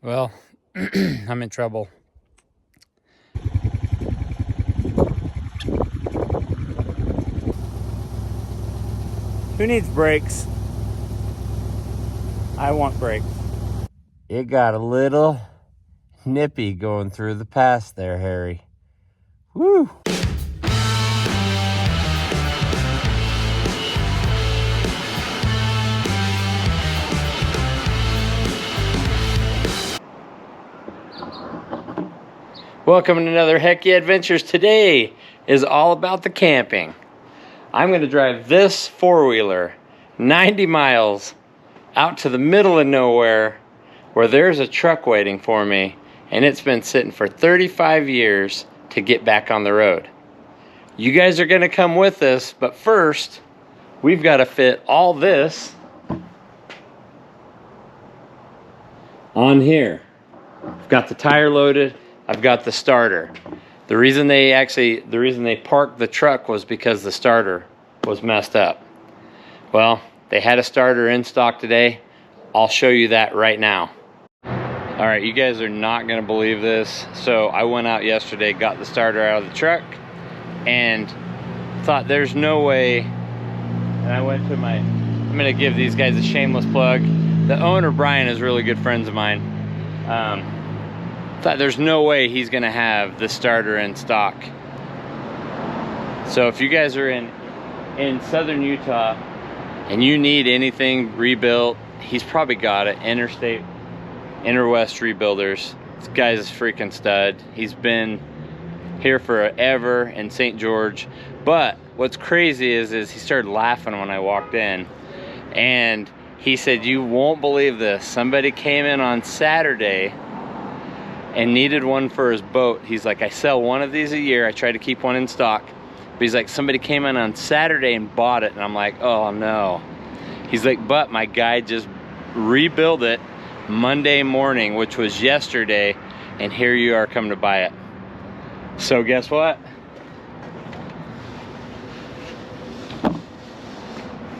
Well, I'm in trouble. Who needs brakes? I want brakes. It got a little nippy going through the pass there, Harry. Woo! Welcome to another Heck Yeah Adventures. Today is all about the camping. I'm going to drive this four-wheeler 90 miles out to the middle of nowhere where there's a truck waiting for me, and it's been sitting for 35 years to get back on the road. You guys are going to come with us, but first, we've got to fit all this on here. I've got the tire loaded. I've got the starter. The reason they parked the truck was because the starter was messed up. Well, they had a starter in stock today. I'll show you that right now. All right, you guys are not gonna believe this. So I went out yesterday, got the starter out of the truck, and thought there's no way. And I went to I'm gonna give these guys a shameless plug. The owner, Brian, is really good friends of mine. Thought there's no way he's gonna have the starter in stock. So if you guys are in southern Utah and you need anything rebuilt, he's probably got it. Interwest Rebuilders. This guy's a freaking stud. He's been here forever in St. George. But what's crazy is he started laughing when I walked in, and he said, "You won't believe this. Somebody came in on Saturday and needed one for his boat." He's like, "I sell one of these a year. I try to keep one in stock." But he's like, "Somebody came in on Saturday and bought it." And I'm like, "Oh no." He's like, "But my guy just rebuilt it Monday morning," which was yesterday, "and here you are coming to buy it." So guess what?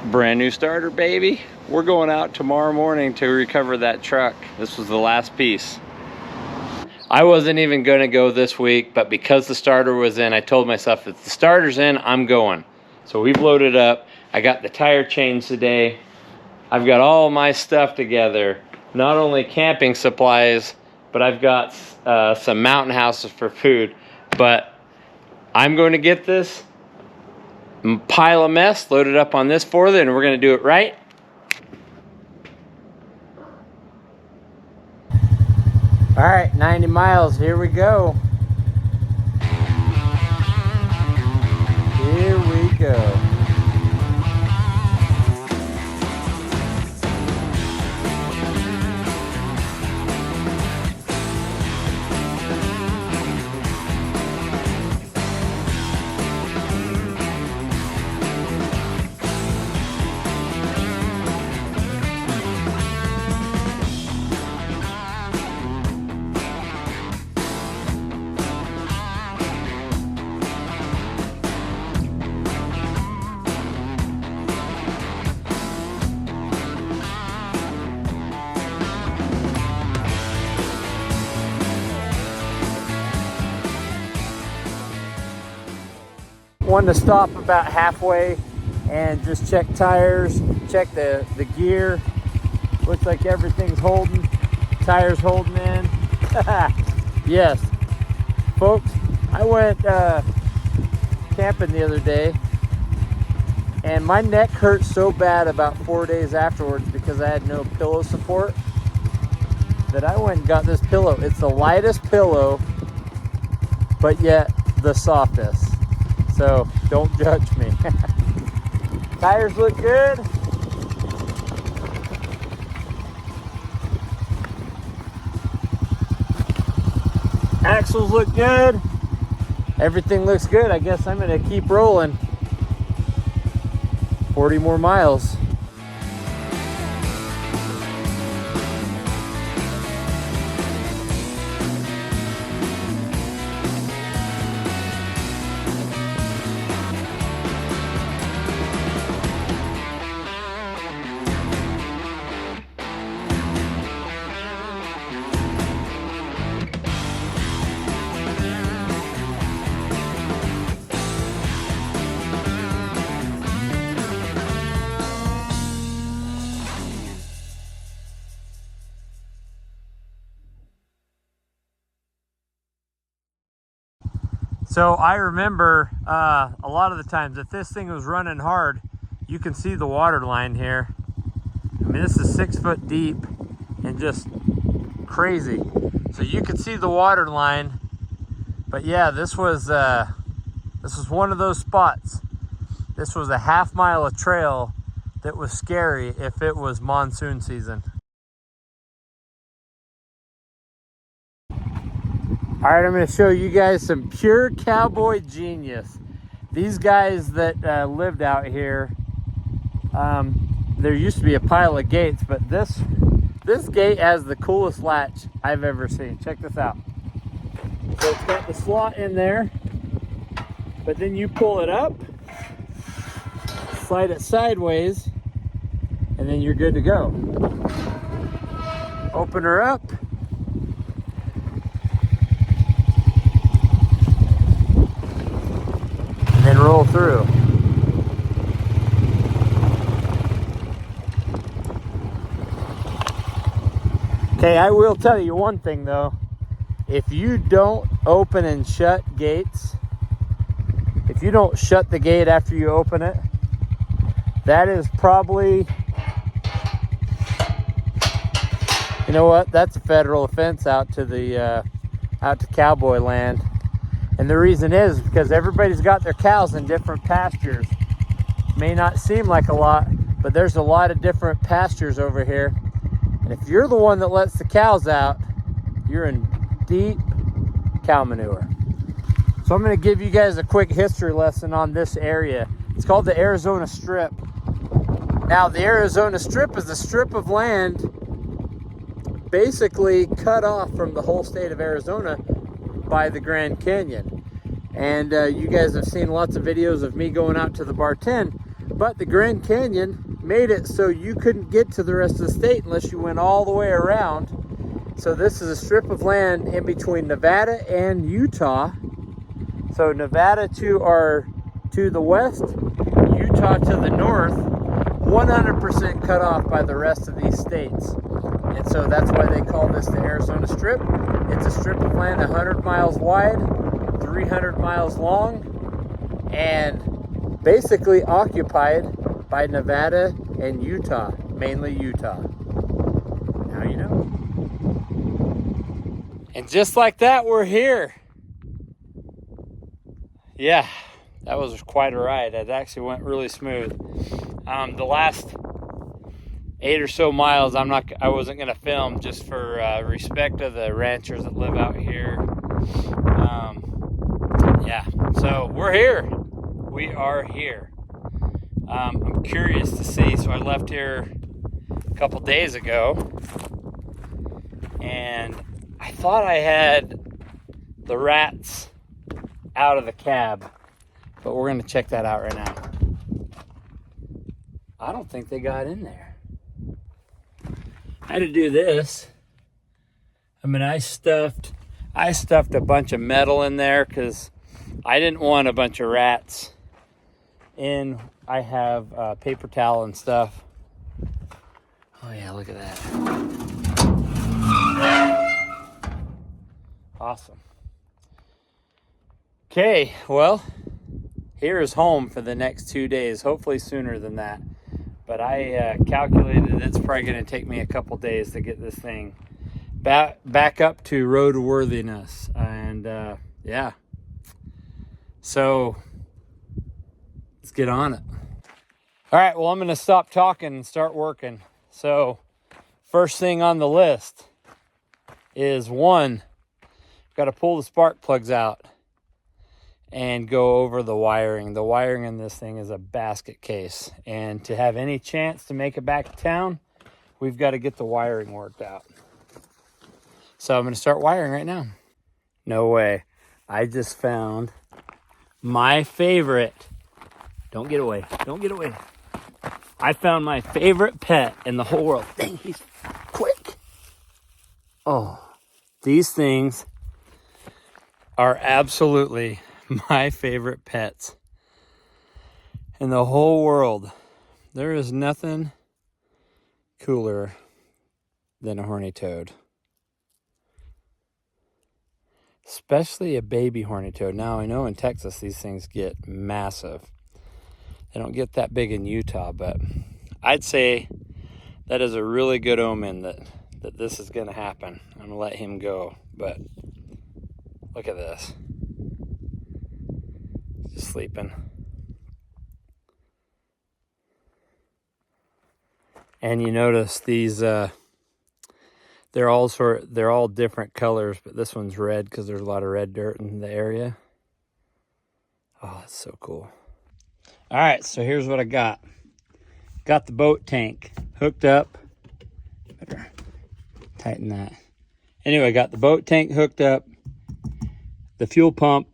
Brand new starter, baby. We're going out tomorrow morning to recover that truck. This was the last piece. I wasn't even going to go this week, but because the starter was in, I told myself, if the starter's in, I'm going. So we've loaded up. I got the tire changed today. I've got all my stuff together. Not only camping supplies, but I've got some mountain houses for food. But I'm going to get this pile of mess loaded up on this four-wheeler, and we're going to do it right. All right, 90 miles, here we go. Here we go. Wanted to stop about halfway and just check tires, check the gear. Looks like everything's holding. Tires holding in. Yes, folks, I went camping the other day, and my neck hurt so bad about 4 days afterwards because I had no pillow support, that I went and got this pillow. It's the lightest pillow, but yet the softest. So don't judge me. Tires look good. Axles look good. Everything looks good. I guess I'm gonna keep rolling. 40 more miles. So I remember a lot of the times if this thing was running hard, you can see the water line here. I mean, this is 6 foot deep and just crazy. So you could see the water line. But yeah, this was one of those spots. This was a half mile of trail that was scary if it was monsoon season. All right, I'm going to show you guys some pure cowboy genius. These guys that lived out here, there used to be a pile of gates, but this gate has the coolest latch I've ever seen. Check this out. So it's got the slot in there, but then you pull it up, slide it sideways, and then you're good to go. Open her up. And then roll through. Okay, I will tell you one thing though. If you don't open and shut gates, if you don't shut the gate after you open it, that is probably, you know what? That's a federal offense out to cowboy land. And the reason is because everybody's got their cows in different pastures. May not seem like a lot, but there's a lot of different pastures over here. And if you're the one that lets the cows out, you're in deep cow manure. So I'm going to give you guys a quick history lesson on this area. It's called the Arizona Strip. Now, the Arizona Strip is a strip of land basically cut off from the whole state of Arizona by the Grand Canyon. And you guys have seen lots of videos of me going out to the Bar 10, but the Grand Canyon made it so you couldn't get to the rest of the state unless you went all the way around. So this is a strip of land in between Nevada and Utah. So Nevada to the west, Utah to the north, 100% cut off by the rest of these states. And so that's why they call this the Arizona Strip. It's a strip of land 100 miles wide, 300 miles long, and basically occupied by Nevada and Utah, mainly Utah. Now you know. And just like that, we're here. Yeah, that was quite a ride. It actually went really smooth. The last 8 or so miles, I wasn't gonna film just for respect of the ranchers that live out here. Yeah, so we're here. We are here. I'm curious to see. So I left here a couple days ago, and I thought I had the rats out of the cab, but we're gonna check that out right now. I don't think they got in there. I had to do this. I mean, I stuffed a bunch of metal in there because I didn't want a bunch of rats in. I have paper towel and stuff. Oh yeah, look at that. Awesome. Okay, well, here is home for the next 2 days, hopefully sooner than that. But I calculated it's probably going to take me a couple days to get this thing back up to roadworthiness. And yeah, so let's get on it. All right, well, I'm going to stop talking and start working. So first thing on the list is one, got to pull the spark plugs out and go over the wiring. The wiring in this thing is a basket case. And to have any chance to make it back to town, we've got to get the wiring worked out. So I'm going to start wiring right now. No way. I just found my favorite. Don't get away. Don't get away. I found my favorite pet in the whole world. Dang, he's quick. Oh, these things are absolutely my favorite pets in the whole world. There is nothing cooler than a horny toad. especially a baby horny toad. Now, I know in Texas these things get massive. They don't get that big in Utah, but I'd say that is a really good omen that this is going to happen. I'm going to let him go, but look at this. Just sleeping. And you notice these, they're all different colors, but this one's red because there's a lot of red dirt in the area. Oh, that's so cool. All right, so here's what I got. Got the boat tank hooked up. Better tighten that. Anyway, got the boat tank hooked up. The fuel pump,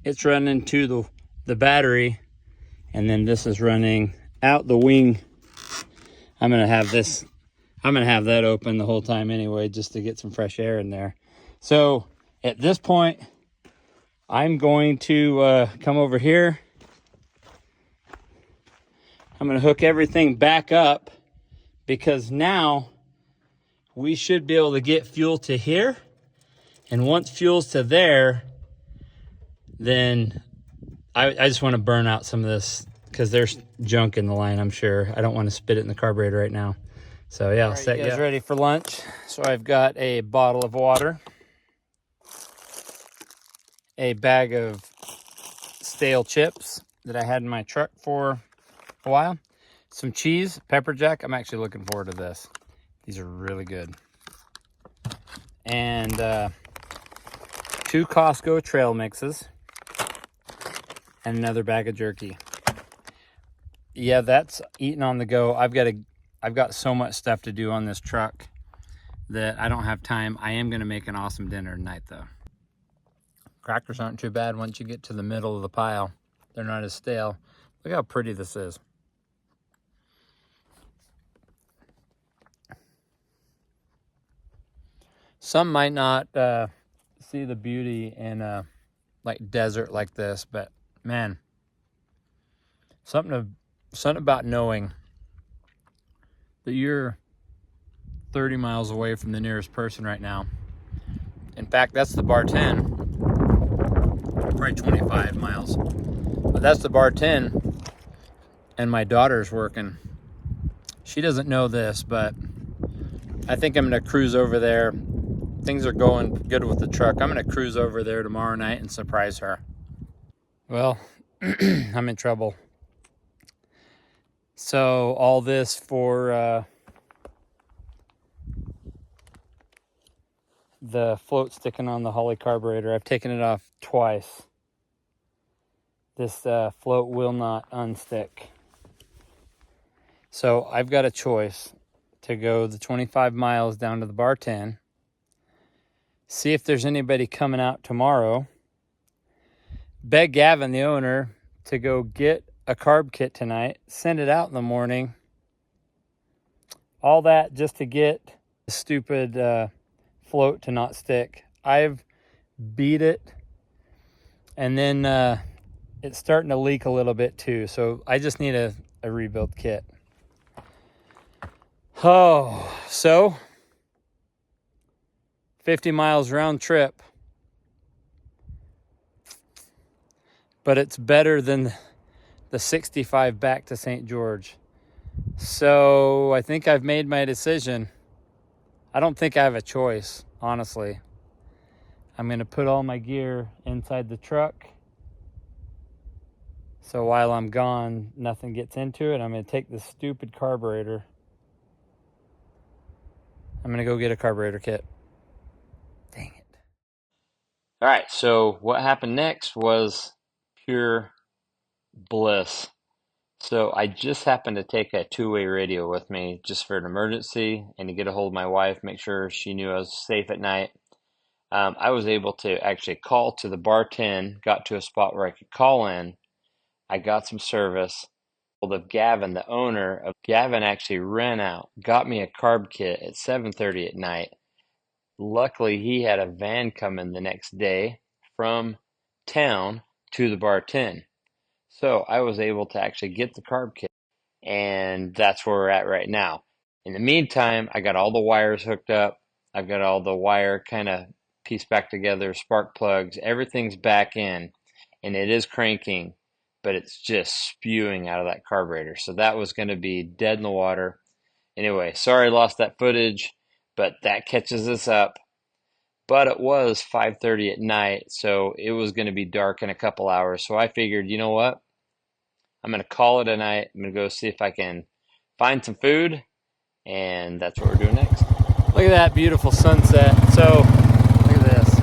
it's running to the battery, and then this is running out the wing. I'm gonna have that open the whole time anyway, just to get some fresh air in there. So at this point, I'm going to come over here. I'm gonna hook everything back up, because now we should be able to get fuel to here. And once fuel's to there, then I just want to burn out some of this, because there's junk in the line, I'm sure. I don't want to spit it in the carburetor right now. So yeah, I'll set you guys ready for lunch. So I've got a bottle of water, a bag of stale chips that I had in my truck for a while, some cheese, pepper jack. I'm actually looking forward to this. These are really good. And 2 Costco trail mixes and another bag of jerky. Yeah, that's eating on the go. I've got so much stuff to do on this truck that I don't have time. I am gonna make an awesome dinner tonight though. Crackers aren't too bad once you get to the middle of the pile. They're not as stale. Look how pretty this is. Some might not see the beauty in a like desert like this, but man, something about knowing that you're 30 miles away from the nearest person right now. In fact, that's the bar 10, probably 25 miles, but that's the bar 10, and my daughter's working. She doesn't know this, but I think I'm gonna cruise over there. Things are going good with the truck. I'm gonna cruise over there tomorrow night and surprise her. Well, I'm in trouble. So all this for the float sticking on the Holly carburetor. I've taken it off twice. This float will not unstick. So I've got a choice to go the 25 miles down to the bar 10, see if there's anybody coming out tomorrow, beg Gavin, the owner, to go get a carb kit tonight, send it out in the morning. All that just to get the stupid float to not stick. I've beat it, and then it's starting to leak a little bit too, so I just need a rebuild kit. Oh, so 50 miles round trip, but it's better than the 65 back to St. George. So I think I've made my decision. I don't think I have a choice, honestly. I'm gonna put all my gear inside the truck, so while I'm gone, nothing gets into it. I'm gonna take this stupid carburetor. I'm gonna go get a carburetor kit. Dang it. All right, so what happened next was pure bliss. So I just happened to take a 2-way radio with me just for an emergency and to get a hold of my wife, make sure she knew I was safe at night. I was able to actually call to the bar 10, got to a spot where I could call in. I got some service. Of Gavin, the owner of Gavin, actually ran out, got me a carb kit at 7:30 at night. Luckily, he had a van coming the next day from town to the bar 10. So I was able to actually get the carb kit, and that's where we're at right now. In the meantime, I got all the wires hooked up. I've got all the wire kind of pieced back together, spark plugs, everything's back in, and it is cranking, but it's just spewing out of that carburetor. So that was going to be dead in the water. Anyway, sorry I lost that footage, but that catches us up. But it was 5:30 at night, so it was going to be dark in a couple hours. So I figured, you know what? I'm going to call it a night. I'm going to go see if I can find some food, and that's what we're doing next. Look at that beautiful sunset. So, look at this.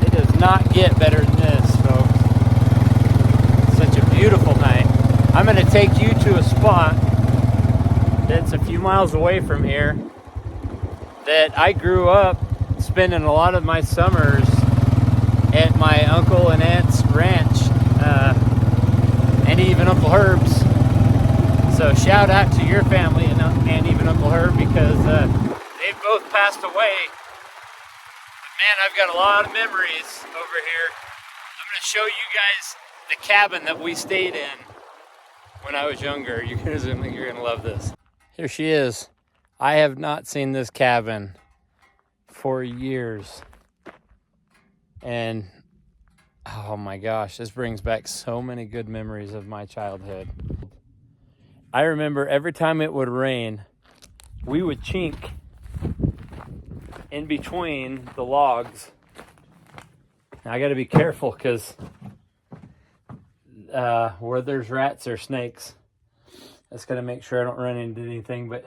It does not get better than this, folks. Such a beautiful night. I'm going to take you to a spot that's a few miles away from here that I grew up spending a lot of my summers at my uncle and aunt's ranch, and even Uncle Herb's. So shout out to your family and even Uncle Herb, because they've both passed away. But man, I've got a lot of memories over here. I'm going to show you guys the cabin that we stayed in when I was younger. You're going to love this. Here she is. I have not seen this cabin for years. And oh my gosh, this brings back so many good memories of my childhood. I remember every time it would rain, we would chink in between the logs. Now, I got to be careful because where there's rats or snakes, that's got to make sure I don't run into anything but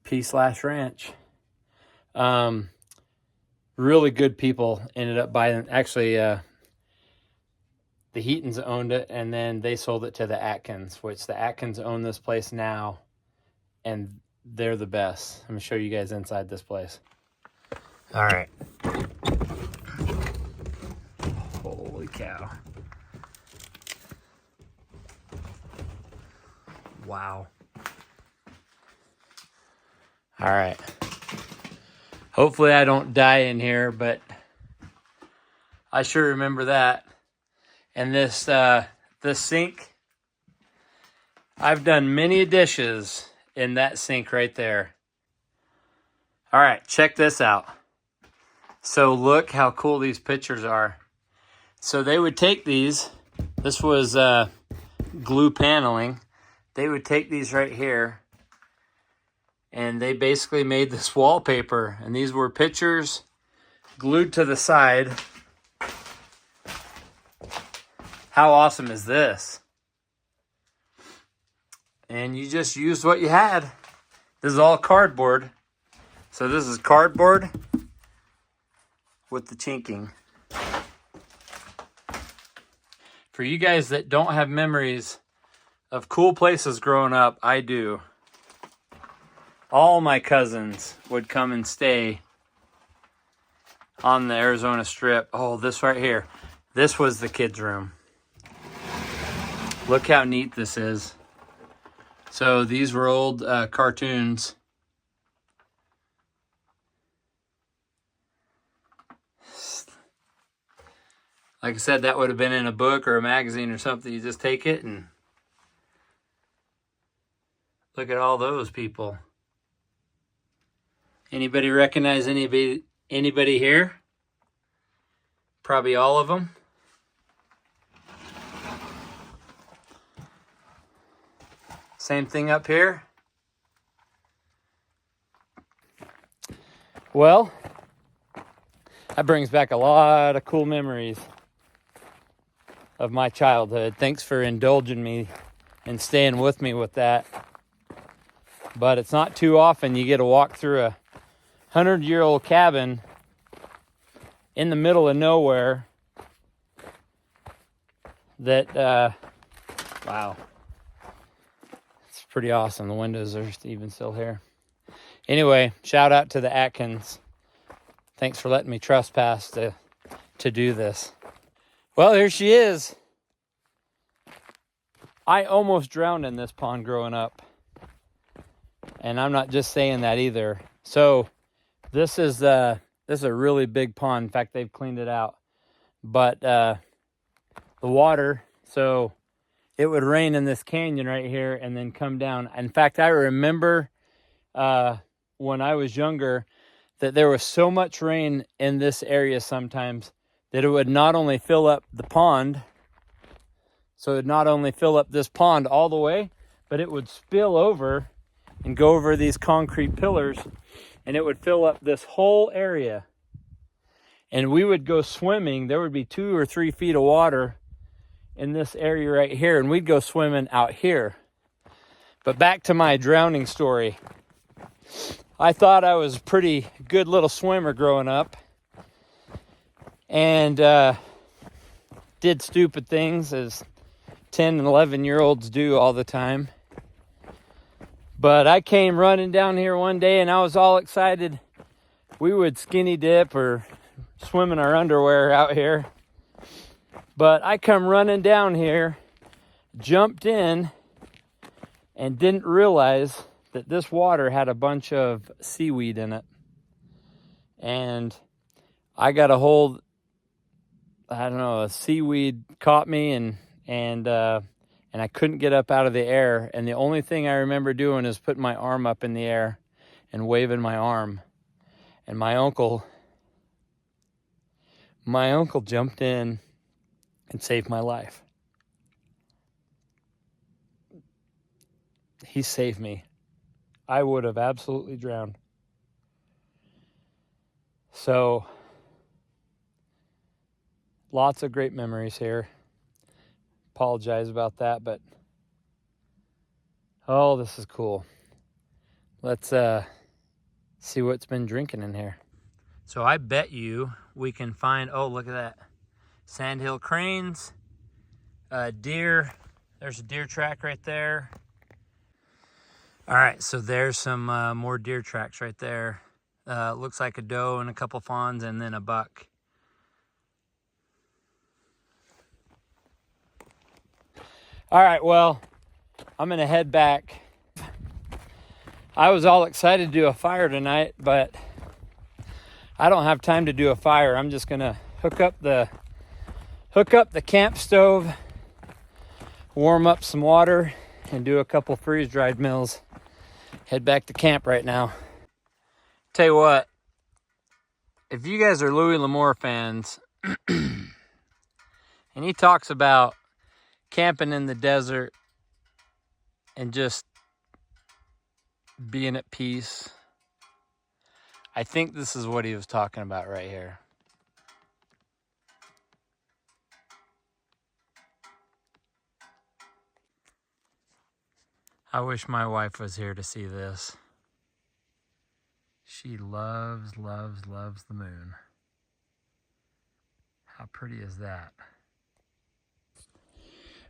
P/ranch. Really good people ended up buying. Actually, the Heatons owned it, and then they sold it to the Atkins, which the Atkins own this place now, and they're the best. I'm gonna show you guys inside this place. All right. Holy cow. Wow. All right. Hopefully I don't die in here, but I sure remember that. And this sink, I've done many dishes in that sink right there. All right, check this out. So look how cool these pictures are. So they would take these. This was glue paneling. They would take these right here, and they basically made this wallpaper. And these were pictures glued to the side. How awesome is this? And you just used what you had. This is all cardboard. So this is cardboard with the chinking. For you guys that don't have memories of cool places growing up, I do. All my cousins would come and stay on the Arizona Strip. Oh, this right here. This was the kids' room. Look how neat this is. So these were old cartoons. Like I said, that would have been in a book or a magazine or something. You just take it and look at all those people. Anybody recognize anybody here? Probably all of them. Same thing up here. Well, that brings back a lot of cool memories of my childhood. Thanks for indulging me and staying with me with that. But it's not too often you get to walk through a 100-year-old cabin in the middle of nowhere that, wow. It's pretty awesome. The windows are even still here. Anyway, shout out to the Atkins. Thanks for letting me trespass to do this. Well, here she is. I almost drowned in this pond growing up. And I'm not just saying that either. So this is a really big pond. In fact, they've cleaned it out. But the water, so it would rain in this canyon right here and then come down. In fact, I remember when I was younger, that there was so much rain in this area sometimes that it would not only fill up the pond, so it would not only fill up this pond all the way, but it would spill over and go over these concrete pillars, and it would fill up this whole area. And we would go swimming. There would be 2 or 3 feet of water in this area right here, and we'd go swimming out here. But back to my drowning story. I thought I was a pretty good little swimmer growing up, and did stupid things as 10 and 11-year-olds do all the time. But I came running down here one day, and I was all excited. We would skinny dip or swim in our underwear out here. But I come running down here, jumped in, and didn't realize that this water had a bunch of seaweed in it. And I got a hold, I don't know, a seaweed caught me, and I couldn't get up out of the air. And the only thing I remember doing is putting my arm up in the air and waving my arm. And my uncle jumped in and saved my life. He saved me. I would have absolutely drowned. So, lots of great memories here. Apologize about that, but oh, this is cool. Let's see what's been drinking in here. So I bet you we can find, oh, look at that. Sandhill cranes, deer. There's a deer track right there. All right, so there's some more deer tracks right there. Looks like a doe and a couple fawns and then a buck. All right, well, I'm gonna head back. I was all excited to do a fire tonight, but I don't have time to do a fire. I'm just gonna hook up the camp stove, warm up some water, and do a couple freeze-dried meals. Head back to camp right now. Tell you what, if you guys are Louis L'Amour fans, and he talks about camping in the desert and just being at peace, I think this is what he was talking about right here. I wish my wife was here to see this. She loves, loves, loves the moon. How pretty is that?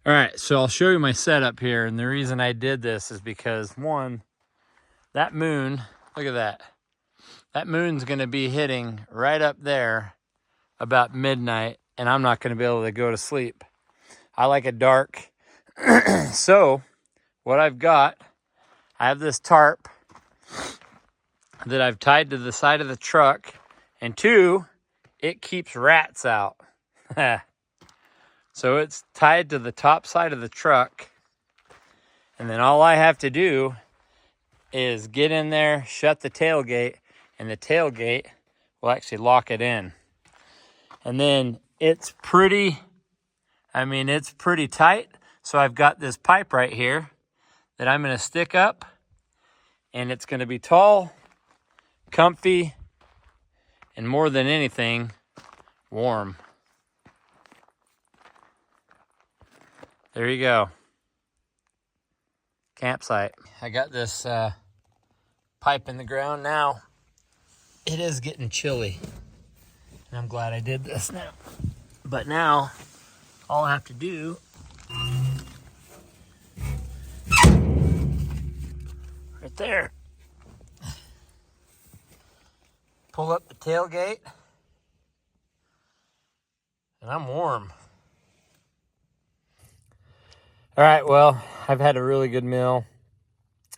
All right, so I'll show you my setup here, and the reason I did this is because, one, that moon, look at that. That moon's gonna be hitting right up there about midnight, and I'm not gonna be able to go to sleep. I like it dark. So, what I've got, I have this tarp that I've tied to the side of the truck, and 2, it keeps rats out. So it's tied to the top side of the truck, and then all I have to do is get in there, shut the tailgate, and the tailgate will actually lock it in. And then it's pretty tight. So I've got this pipe right here that I'm going to stick up, and it's going to be tall, comfy, and more than anything, warm. There you go. Campsite. I got this pipe in the ground now. It is getting chilly, and I'm glad I did this now. But now, all I have to do right there, pull up the tailgate, and I'm warm. All right, well, I've had a really good meal.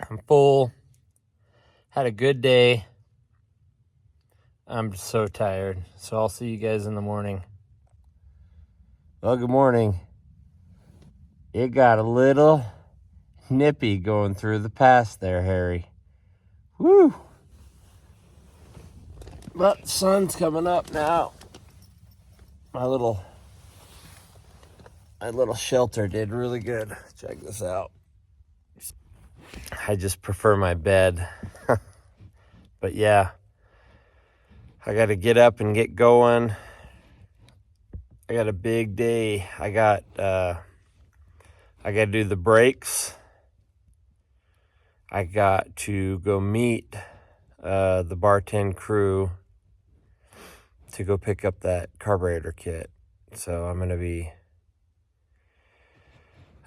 I'm full. Had a good day. I'm so tired. So I'll see you guys in the morning. Well, good morning. It got a little nippy going through the pass there, Harry. Woo! But the sun's coming up now. My little shelter did really good. Check this out. I just prefer my bed. But yeah, I got to get up and get going. I got a big day. I got to do the brakes. I got to go meet the bartend crew to go pick up that carburetor kit. So I'm gonna be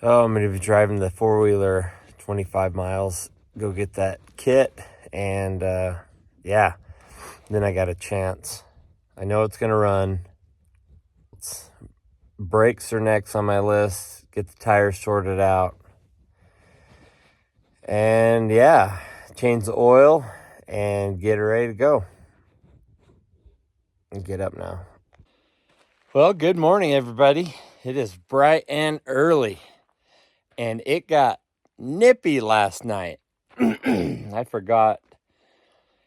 driving the 4-wheeler 25 miles, go get that kit, and yeah, then I got a chance. I know it's gonna run. Brakes are next on my list. Get the tires sorted out. And yeah, change the oil and get it ready to go. And get up now. Well, good morning, everybody. It is bright and early, and it got nippy last night. I forgot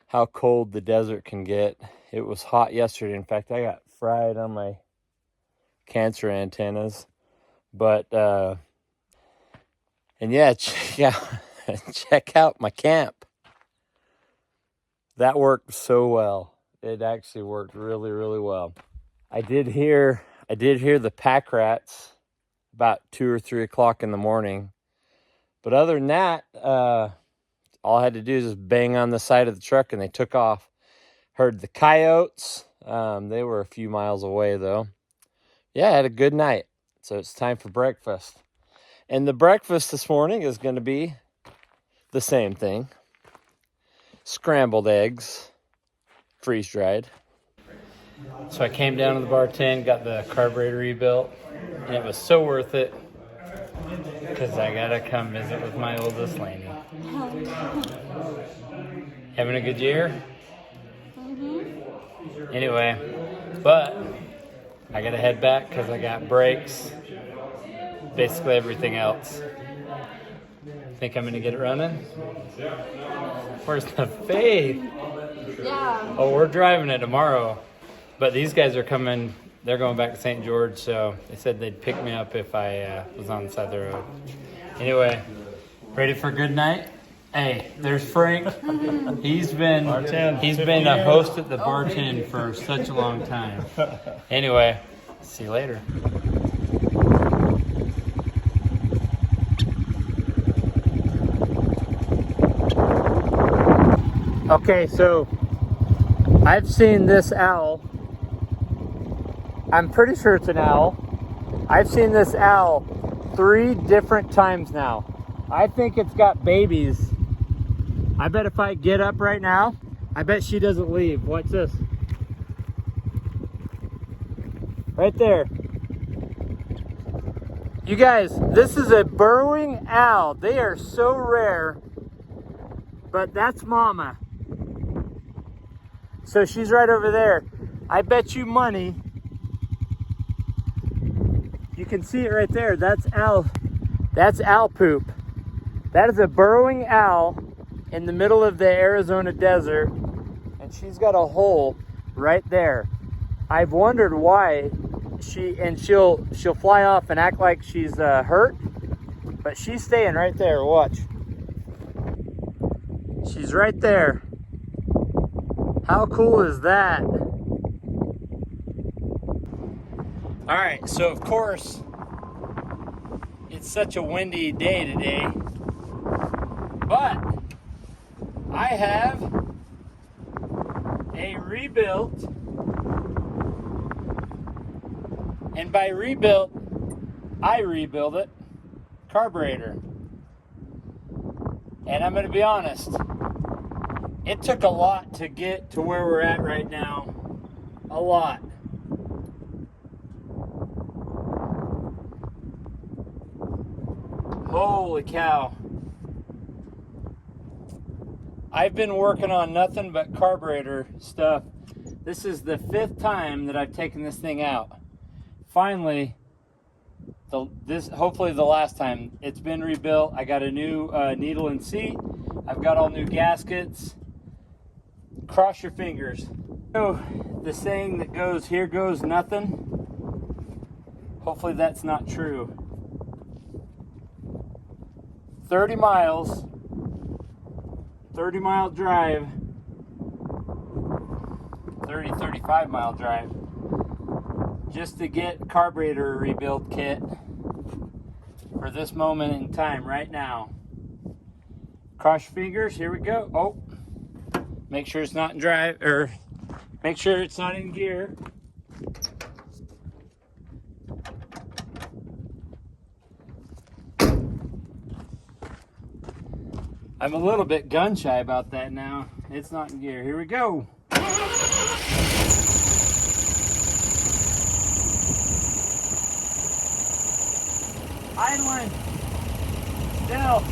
how cold the desert can get. It was hot yesterday. In fact, I got fried on my cancer antennas. But, and yeah, check out my camp. That worked so well. It actually worked really, really well. I did hear the pack rats about 2 or 3 o'clock in the morning. But other than that, all I had to do is just bang on the side of the truck and they took off. Heard the coyotes. They were a few miles away though. Yeah, I had a good night. So it's time for breakfast. And the breakfast this morning is going to be the same thing. Scrambled eggs, freeze-dried. So I came down to the bartend, got the carburetor rebuilt, and it was so worth it because I gotta come visit with my oldest Lainey. Having a good year? Mm-hmm. Anyway, but I gotta head back because I got brakes, basically everything else. Think I'm gonna get it running? Where's the faith? Yeah. Oh, we're driving it tomorrow. But these guys are coming, they're going back to St. George, so they said they'd pick me up if I was on the side of the road. Anyway, ready for a good night? Hey, there's Frank. He's been a host at the bartend for such a long time. Anyway, see you later. Okay, so I've seen this owl. I'm pretty sure it's an owl. I've seen this owl 3 different times now. I think it's got babies. I bet if I get up right now, I bet she doesn't leave. Watch this. Right there. You guys, this is a burrowing owl. They are so rare, but that's mama. So she's right over there. I bet you money. You can see it right there. That's owl poop. That is a burrowing owl in the middle of the Arizona desert, and she's got a hole right there. I've wondered why she'll fly off and act like she's hurt, but she's staying right there. Watch. She's right there. How cool is that? All right, so of course, it's such a windy day today, but I have a rebuilt, and by rebuilt, I rebuild it, carburetor. And I'm gonna be honest, it took a lot to get to where we're at right now. A lot. Holy cow. I've been working on nothing but carburetor stuff. This is the 5th time that I've taken this thing out. Finally, hopefully the last time, it's been rebuilt. I got a new needle and seat. I've got all new gaskets. Cross your fingers. So the saying that goes, here goes nothing, hopefully that's not true. 30 miles, 30-mile drive, 35-mile drive, just to get carburetor rebuild kit for this moment in time right now. Cross your fingers, here we go. Oh, make sure it's not in drive, or make sure it's not in gear. I'm a little bit gun shy about that now. It's not in gear. Here we go. Idling. Still.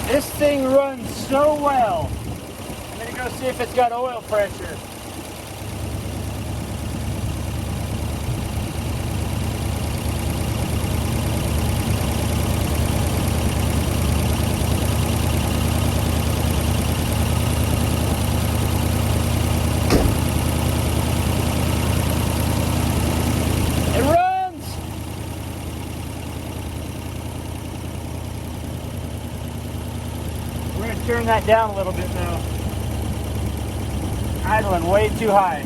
This thing runs so well. I'm gonna go see if it's got oil pressure. It runs! We're gonna turn that down a little bit now. Idling way too high.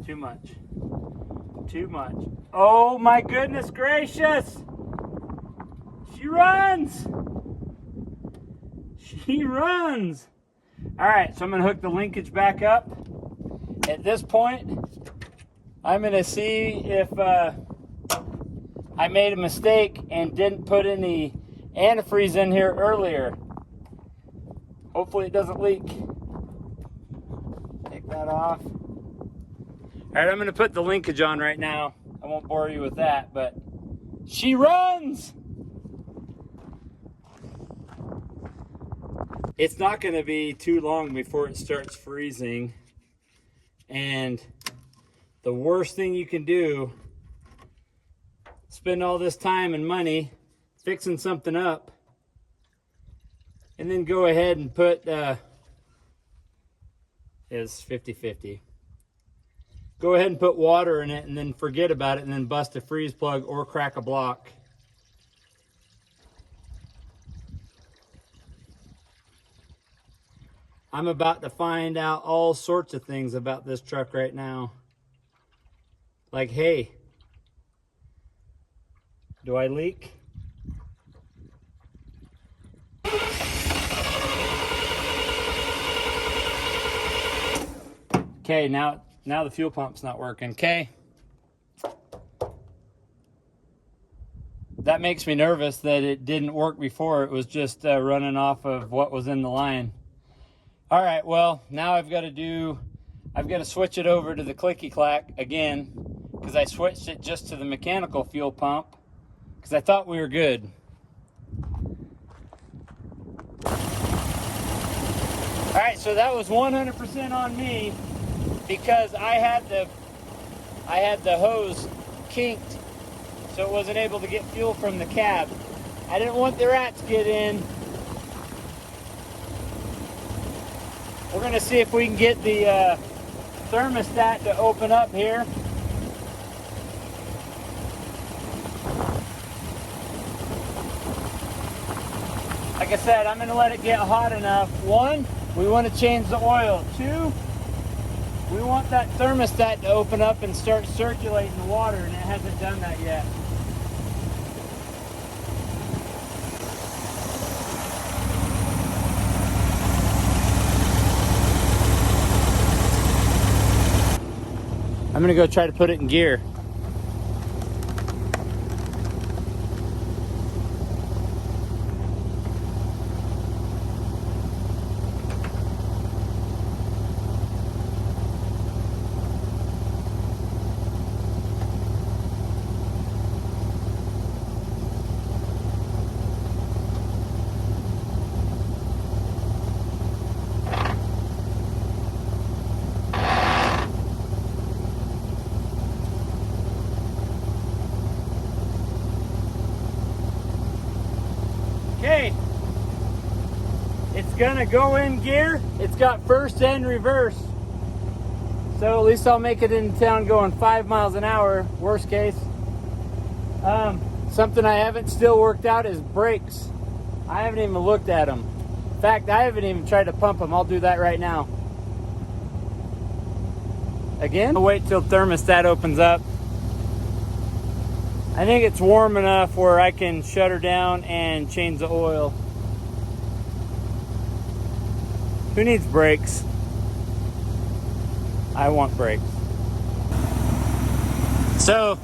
Too much. Too much. Oh my goodness gracious! She runs! She runs! Alright, so I'm going to hook the linkage back up. At this point, I'm going to see if I made a mistake and didn't put any antifreeze in here earlier. Hopefully it doesn't leak. Take that off. Alright, I'm going to put the linkage on right now. I won't bore you with that, but she runs! It's not going to be too long before it starts freezing. And the worst thing you can do, spend all this time and money fixing something up, and then go ahead and put, it's 50-50. Go ahead and put water in it and then forget about it and then bust a freeze plug or crack a block. I'm about to find out all sorts of things about this truck right now. Like, hey, do I leak? Okay, now the fuel pump's not working. Okay. That makes me nervous that it didn't work before. It was just running off of what was in the line. All right, well, now I've got to switch it over to the clicky clack again, because I switched it just to the mechanical fuel pump because I thought we were good. All right, so that was 100% on me because I had the hose kinked so it wasn't able to get fuel from the cab. I didn't want the rats to get in. We're going to see if we can get the thermostat to open up here. Like I said, I'm going to let it get hot enough. 1, we want to change the oil. 2, we want that thermostat to open up and start circulating the water, and it hasn't done that yet. I'm gonna go try to put it in gear. gonna go in gear. It's got first and reverse. So at least I'll make it into town going 5 miles an hour, worst case. Something I haven't still worked out is brakes. I haven't even looked at them. In fact, I haven't even tried to pump them. I'll do that right now. Again, I'll wait till thermostat opens up. I think it's warm enough where I can shut her down and change the oil. Who needs brakes? I want brakes. So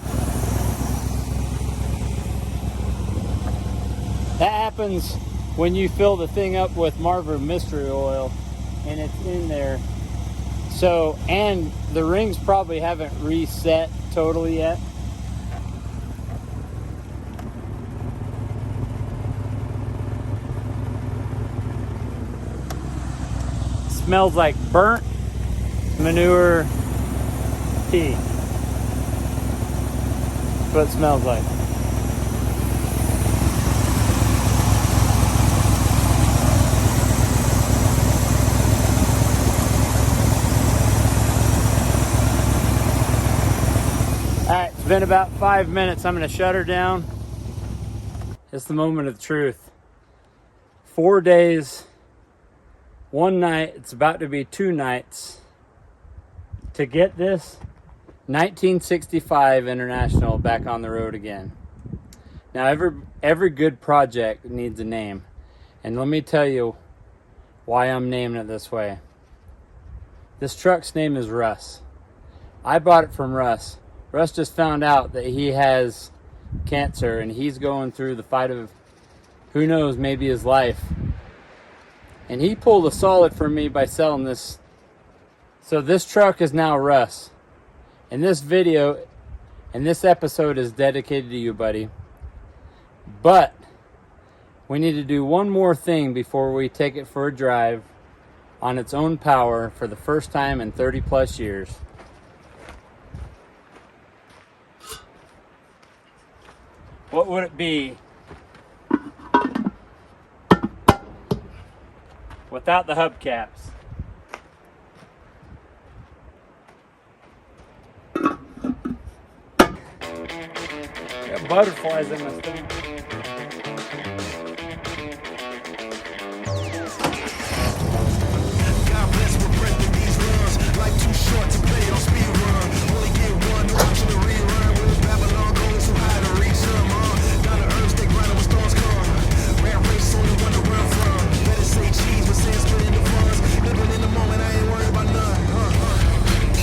that happens when you fill the thing up with Marver mystery oil and it's in there. So, and the rings probably haven't reset totally yet. Smells like burnt manure tea. That's what it smells like. Alright, it's been about 5 minutes. I'm going to shut her down. It's the moment of truth. 4 days, 1 night, it's about to be 2 nights to get this 1965 International back on the road again. Now, every good project needs a name. And let me tell you why I'm naming it this way. This truck's name is Russ. I bought it from Russ. Russ just found out that he has cancer and he's going through the fight of, who knows, maybe his life. And he pulled a solid for me by selling this. So this truck is now Russ. And this video and this episode is dedicated to you, buddy. But we need to do one more thing before we take it for a drive on its own power for the first time in 30 plus years. What would it be without the hubcaps? Got butterflies in this thing. God bless, we're breaking these runs. Life too short to play on speed run. Only get one, watching the rerun. With Babylon going so high to reach some. Down to earth, stay grinding when storms come. Rat race, only one to run from. Better say cheese, but saying split in the funds. Living in the moment, I ain't worried about none.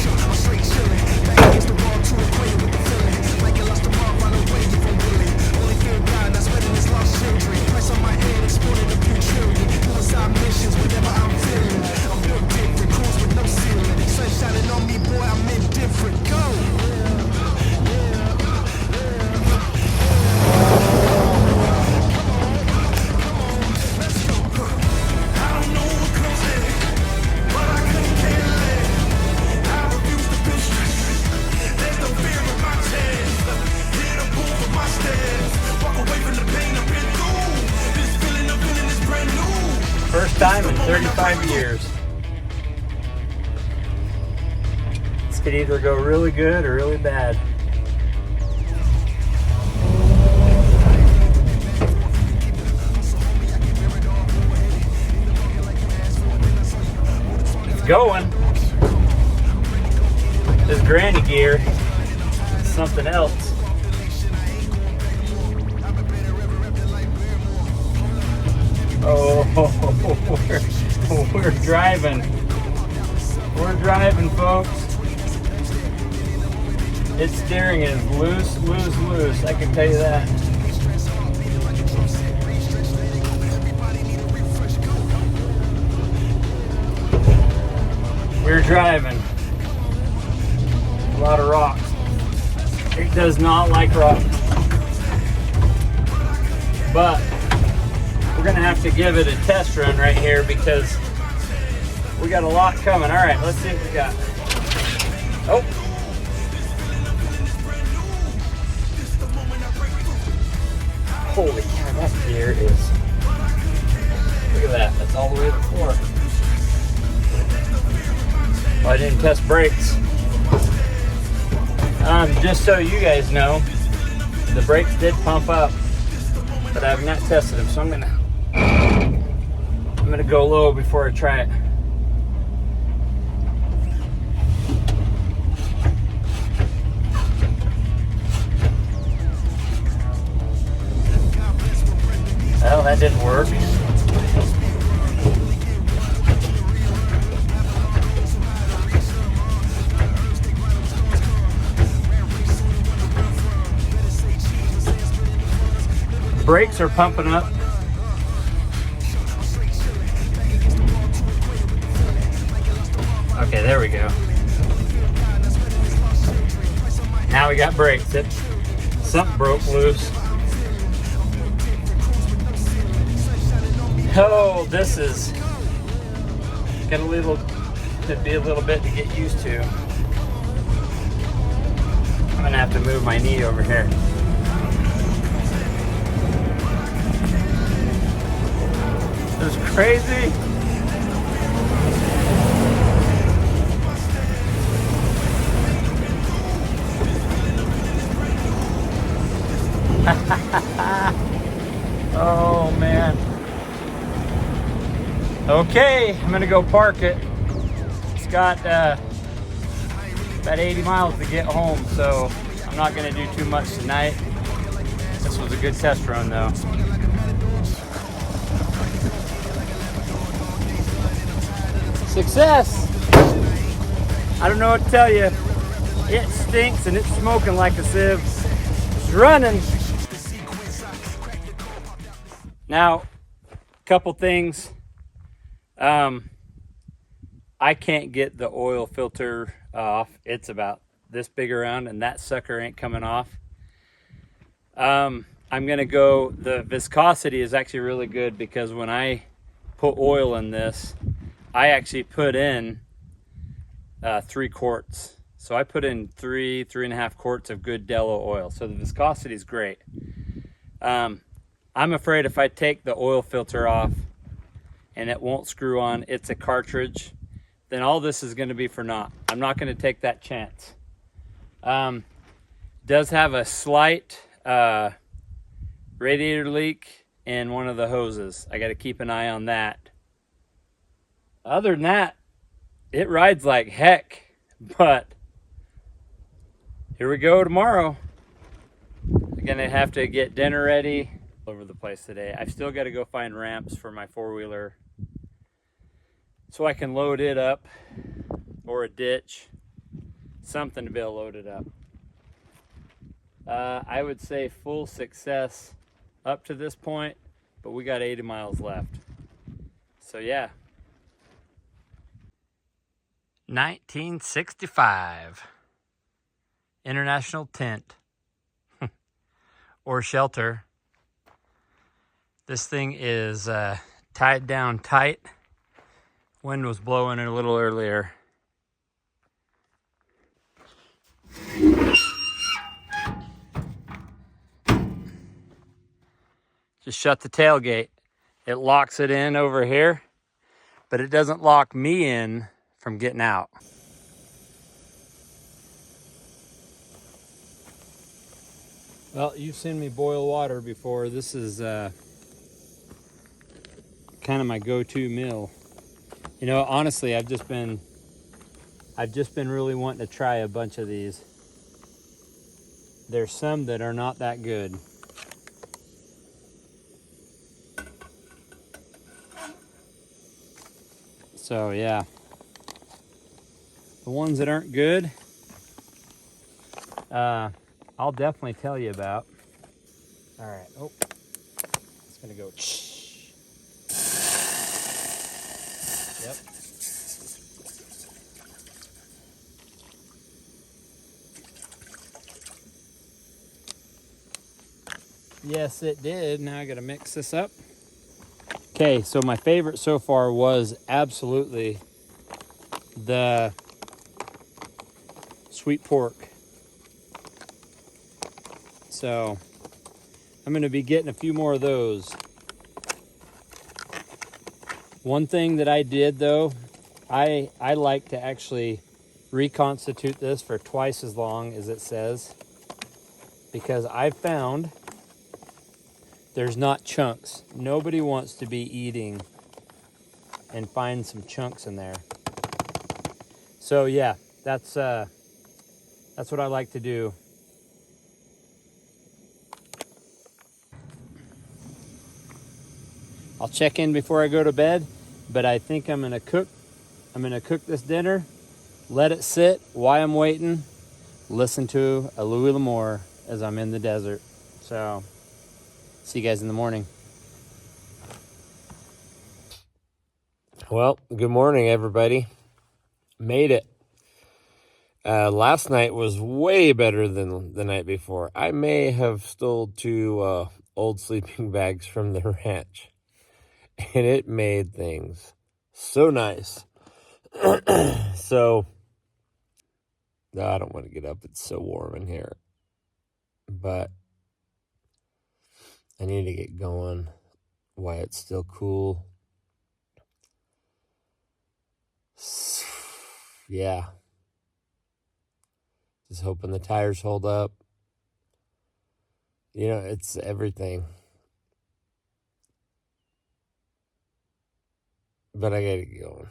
I'm straight chillin'. Back against the wall, too acquainted with the feeling. Like you lost the mark, find a way if I'm willing. Only fear God, not spending his lost children. Price on my head, exporting a few trillion. Doing side missions whenever I'm feeling. I'm built different, cruise with no ceiling. Sun shining on me, boy, I'm indifferent. Go! First time in 35 years. This could either go really good or really bad. It's going. This granny gear is something else. Oh, we're driving. We're driving, folks. Its steering is loose, loose, loose. I can tell you that. We're driving. A lot of rocks. It does not like rocks. But we're gonna have to give it a test run right here because we got a lot coming. All right, let's see what we got. Oh. Holy cow, that gear is Look at that, that's all the way to the floor. Well, I didn't test brakes. Just so you guys know, the brakes did pump up, but I've not tested them, so I'm gonna go low before I try it. Well, that didn't work. Brakes are pumping up. Okay, there we go. Now we got brakes. Something broke loose. Oh, this is got a little, could be a little bit to get used to. I'm gonna have to move my knee over here. This is crazy. Oh man. Okay, I'm gonna go park it. It's got about 80 miles to get home, so I'm not gonna do too much tonight. This was a good test run though. Success! I don't know what to tell you. It stinks and it's smoking like a sieve. It's running. Now, a couple things. I can't get the oil filter off. It's about this big around and that sucker ain't coming off. I'm gonna go, the viscosity is actually really good because when I put oil in this, I actually put in 3 quarts. So I put in 3.5 quarts of good Dello oil. So the viscosity is great. I'm afraid if I take the oil filter off and it won't screw on, it's a cartridge, then all this is going to be for naught. I'm not going to take that chance. Does have a slight radiator leak in one of the hoses. I got to keep an eye on that. Other than that, it rides like heck, but here we go tomorrow. I'm gonna have to get dinner ready. All over the place today. I've still got to go find ramps for my 4-wheeler so I can load it up, or a ditch, something to be able to load it up. I would say full success up to this point, but we got 80 miles left. So yeah. 1965 International Tent or shelter. This thing is tied down tight. Wind was blowing it a little earlier. Just shut the tailgate. It locks it in over here, but it doesn't lock me in from getting out. Well, you've seen me boil water before. This is kind of my go-to meal. You know, honestly, I've just been really wanting to try a bunch of these. There's some that are not that good. So yeah, the ones that aren't good, I'll definitely tell you about. All right, oh, it's gonna go. Yep. Yes, it did. Now I gotta mix this up. Okay, so my favorite so far was absolutely the sweet pork. So I'm gonna be getting a few more of those. One thing that I did though, I like to actually reconstitute this for twice as long as it says, because I found there's not chunks. Nobody wants to be eating and find some chunks in there. So yeah, that's what I like to do. I'll check in before I go to bed, but I think I'm gonna cook this dinner, let it sit while I'm waiting, listen to a Louis L'Amour as I'm in the desert. So, see you guys in the morning. Well, good morning, everybody. Made it. Last night was way better than the night before. I may have stole 2 old sleeping bags from the ranch, and it made things so nice. So, no, I don't want to get up. It's so warm in here. But I need to get going while it's still cool. Yeah. Just hoping the tires hold up. You know, it's everything. But I gotta get going.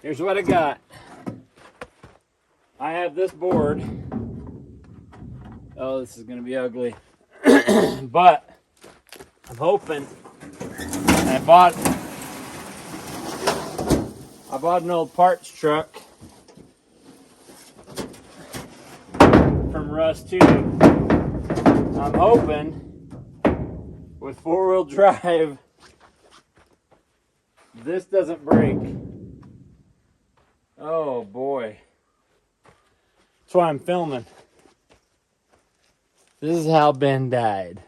Here's what I got. I have this board. Oh, this is gonna be ugly. But I'm hoping. I bought an old parts truck from Russ too. I'm hoping with 4-wheel drive this doesn't break. Oh boy. That's why I'm filming. This is how Ben died.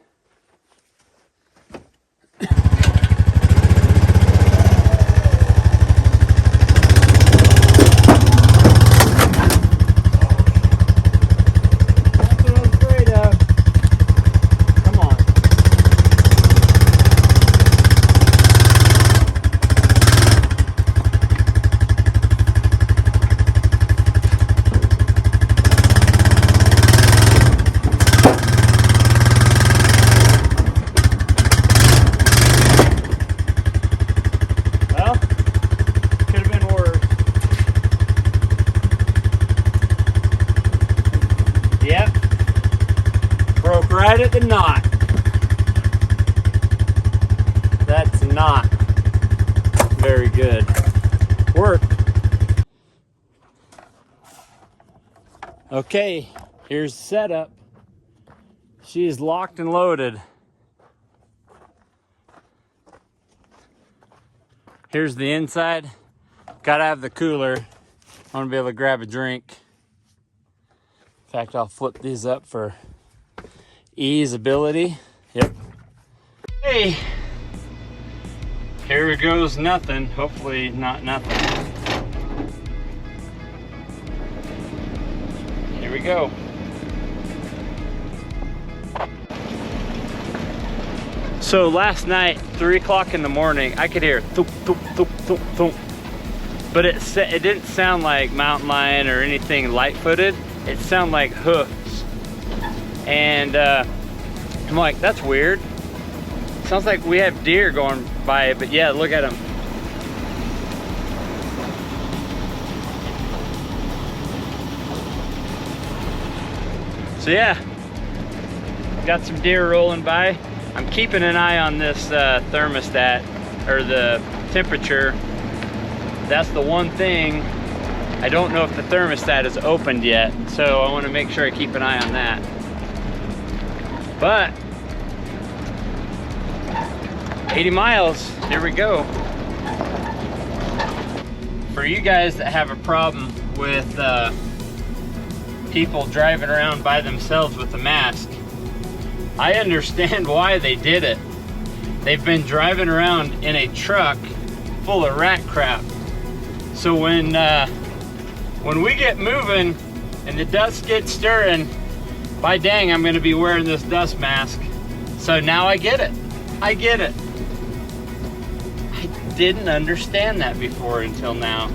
Right at the knot. That's not very good work. Okay, here's the setup. She is locked and loaded. Here's the inside. Gotta have the cooler. I want to be able to grab a drink. In fact, I'll flip these up for easeability. Yep. Hey, here goes nothing. Hopefully not nothing. Here we go. So last night, 3 o'clock in the morning, I could hear thump, thump, thump, thump, thump. But it didn't sound like mountain lion or anything light-footed. It sounded like hoofs. And I'm like, that's weird. Sounds like we have deer going by, but yeah, look at them. So yeah, got some deer rolling by. I'm keeping an eye on this thermostat, or the temperature. That's the one thing. I don't know if the thermostat is opened yet, so I want to make sure I keep an eye on that. But 80 miles, here we go. For you guys that have a problem with people driving around by themselves with a mask, I understand why they did it. They've been driving around in a truck full of rat crap. So when we get moving and the dust gets stirring, by dang, I'm gonna be wearing this dust mask. So now I get it. I get it. I didn't understand that before until now.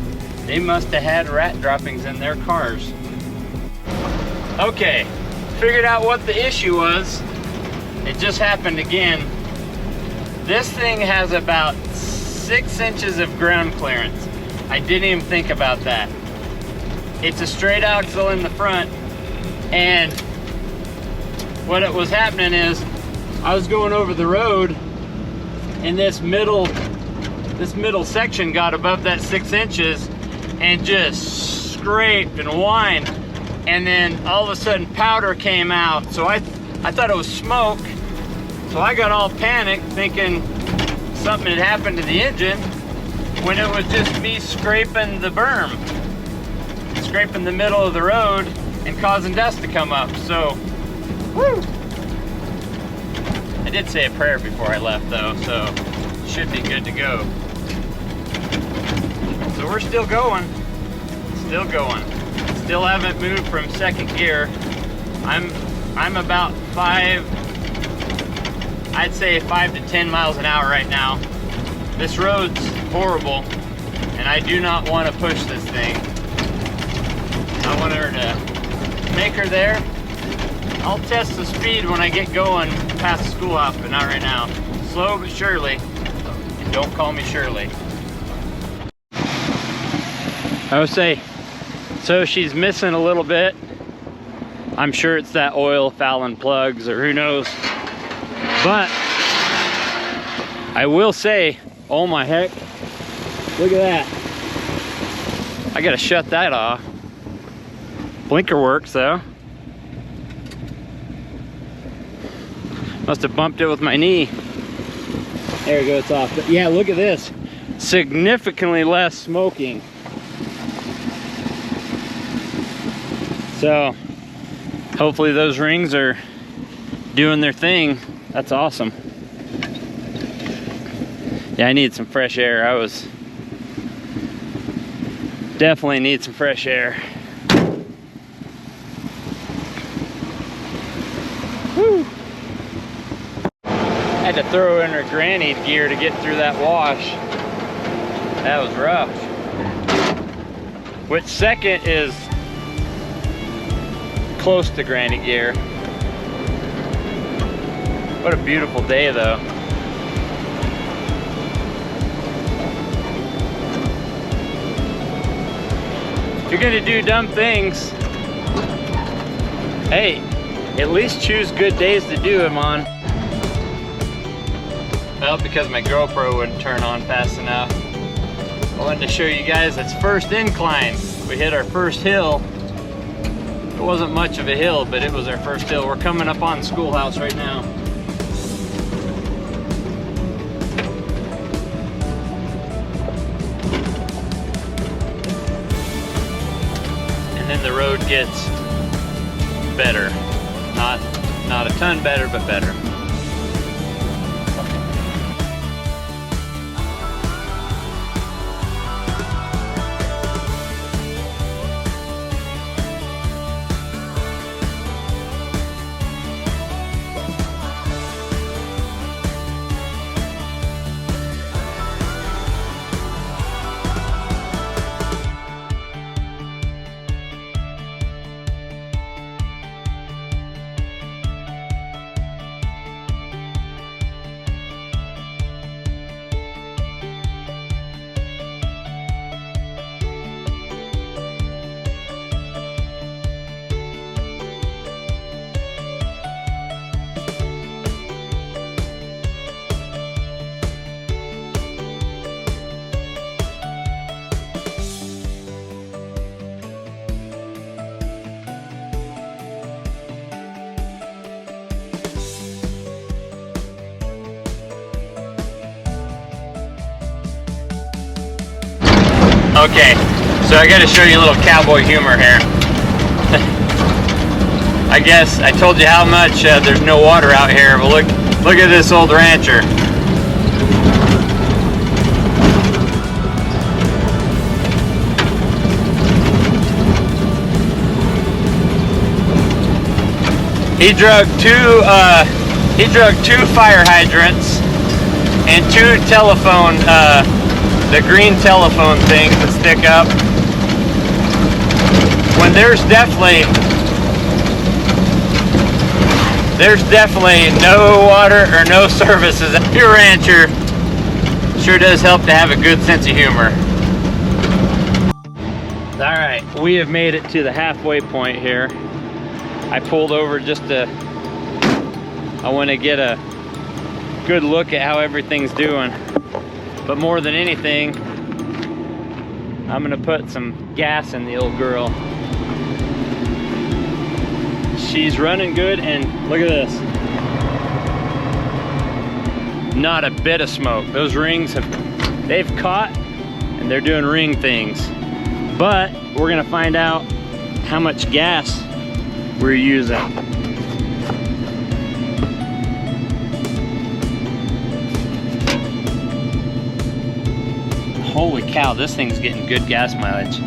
They must have had rat droppings in their cars. Okay, figured out what the issue was. It just happened again. This thing has about 6 inches of ground clearance. I didn't even think about that. It's a straight axle in the front, and what it was happening is I was going over the road and this middle section got above that 6 inches and just scraped and whined, and then all of a sudden powder came out. So I thought it was smoke, so I got all panicked thinking something had happened to the engine, when it was just me scraping the berm, scraping the middle of the road and causing dust to come up. So woo! I did say a prayer before I left though, so should be good to go. So we're still going, still going. Still haven't moved from second gear. I'm about I'd say 5 to 10 miles an hour right now. This road's horrible, and I do not want to push this thing. I want her to make her there. I'll test the speed when I get going past the schoolhouse, but not right now. Slow but surely, and don't call me Shirley. I would say, so she's missing a little bit. I'm sure it's that oil fouling plugs or who knows. But I will say, oh my heck, look at that. I gotta shut that off. Blinker works though. Must have bumped it with my knee. There we go, it's off. But yeah, look at this. Significantly less smoking. So hopefully those rings are doing their thing. That's awesome. Yeah, I need some fresh air. Definitely need some fresh air. Woo. Had to throw in her granny gear to get through that wash. That was rough. Which second is close to granny gear. What a beautiful day though. If you're gonna do dumb things, hey, at least choose good days to do them on. Well, because my GoPro wouldn't turn on fast enough, I wanted to show you guys its first incline. We hit our first hill. It wasn't much of a hill, but it was our first hill. We're coming up on the schoolhouse right now. And then the road gets better. Not a ton better, but better. Okay, so I gotta show you a little cowboy humor here. I guess I told you how much there's no water out here, but look at this old rancher. He drug two fire hydrants and two telephone, the green telephone things that stick up. When there's definitely no water or no services. Your rancher sure does help to have a good sense of humor. All right, we have made it to the halfway point here. I pulled over just to, I want to get a good look at how everything's doing. But more than anything, I'm gonna put some gas in the old girl. She's running good, and look at this. Not a bit of smoke. Those rings they've caught, and they're doing ring things. But we're gonna find out how much gas we're using. Holy cow, this thing's getting good gas mileage.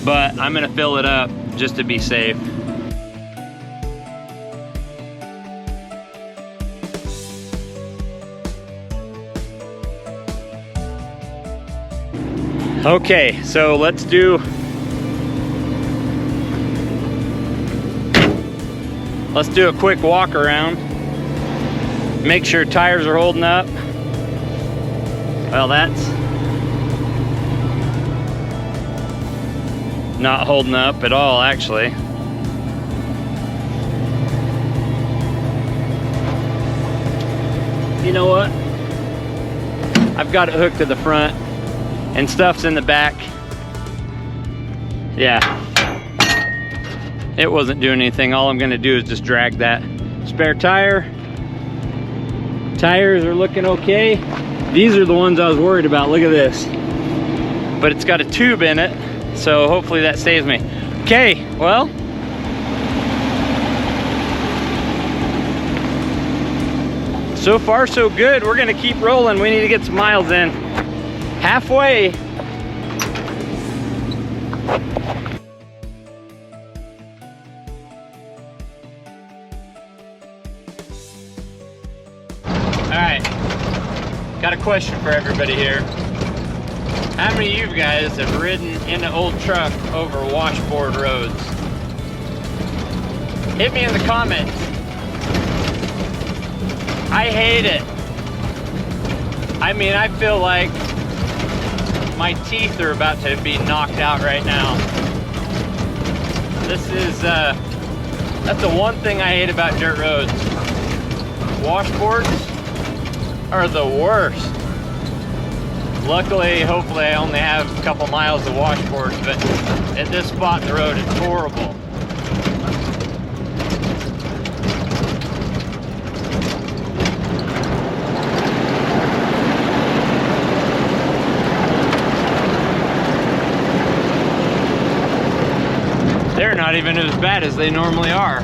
But I'm gonna fill it up just to be safe. Okay, so let's do a quick walk around. Make sure tires are holding up. Well, that's not holding up at all, actually. You know what? I've got it hooked to the front and stuff's in the back. Yeah, it wasn't doing anything. All I'm gonna do is just drag that spare tire. Tires are looking okay. These are the ones I was worried about. Look at this. But it's got a tube in it, so hopefully that saves me. Okay, well, so far so good. We're gonna keep rolling. We need to get some miles in. Halfway. All right, got a question for everybody here. How many of you guys have ridden in an old truck over washboard roads? Hit me in the comments. I hate it. I mean, I feel like my teeth are about to be knocked out right now. This is, that's the one thing I hate about dirt roads. Washboards are the worst. Luckily, hopefully I only have a couple miles of washboards, but at this spot in the road, it's horrible. They're not even as bad as they normally are.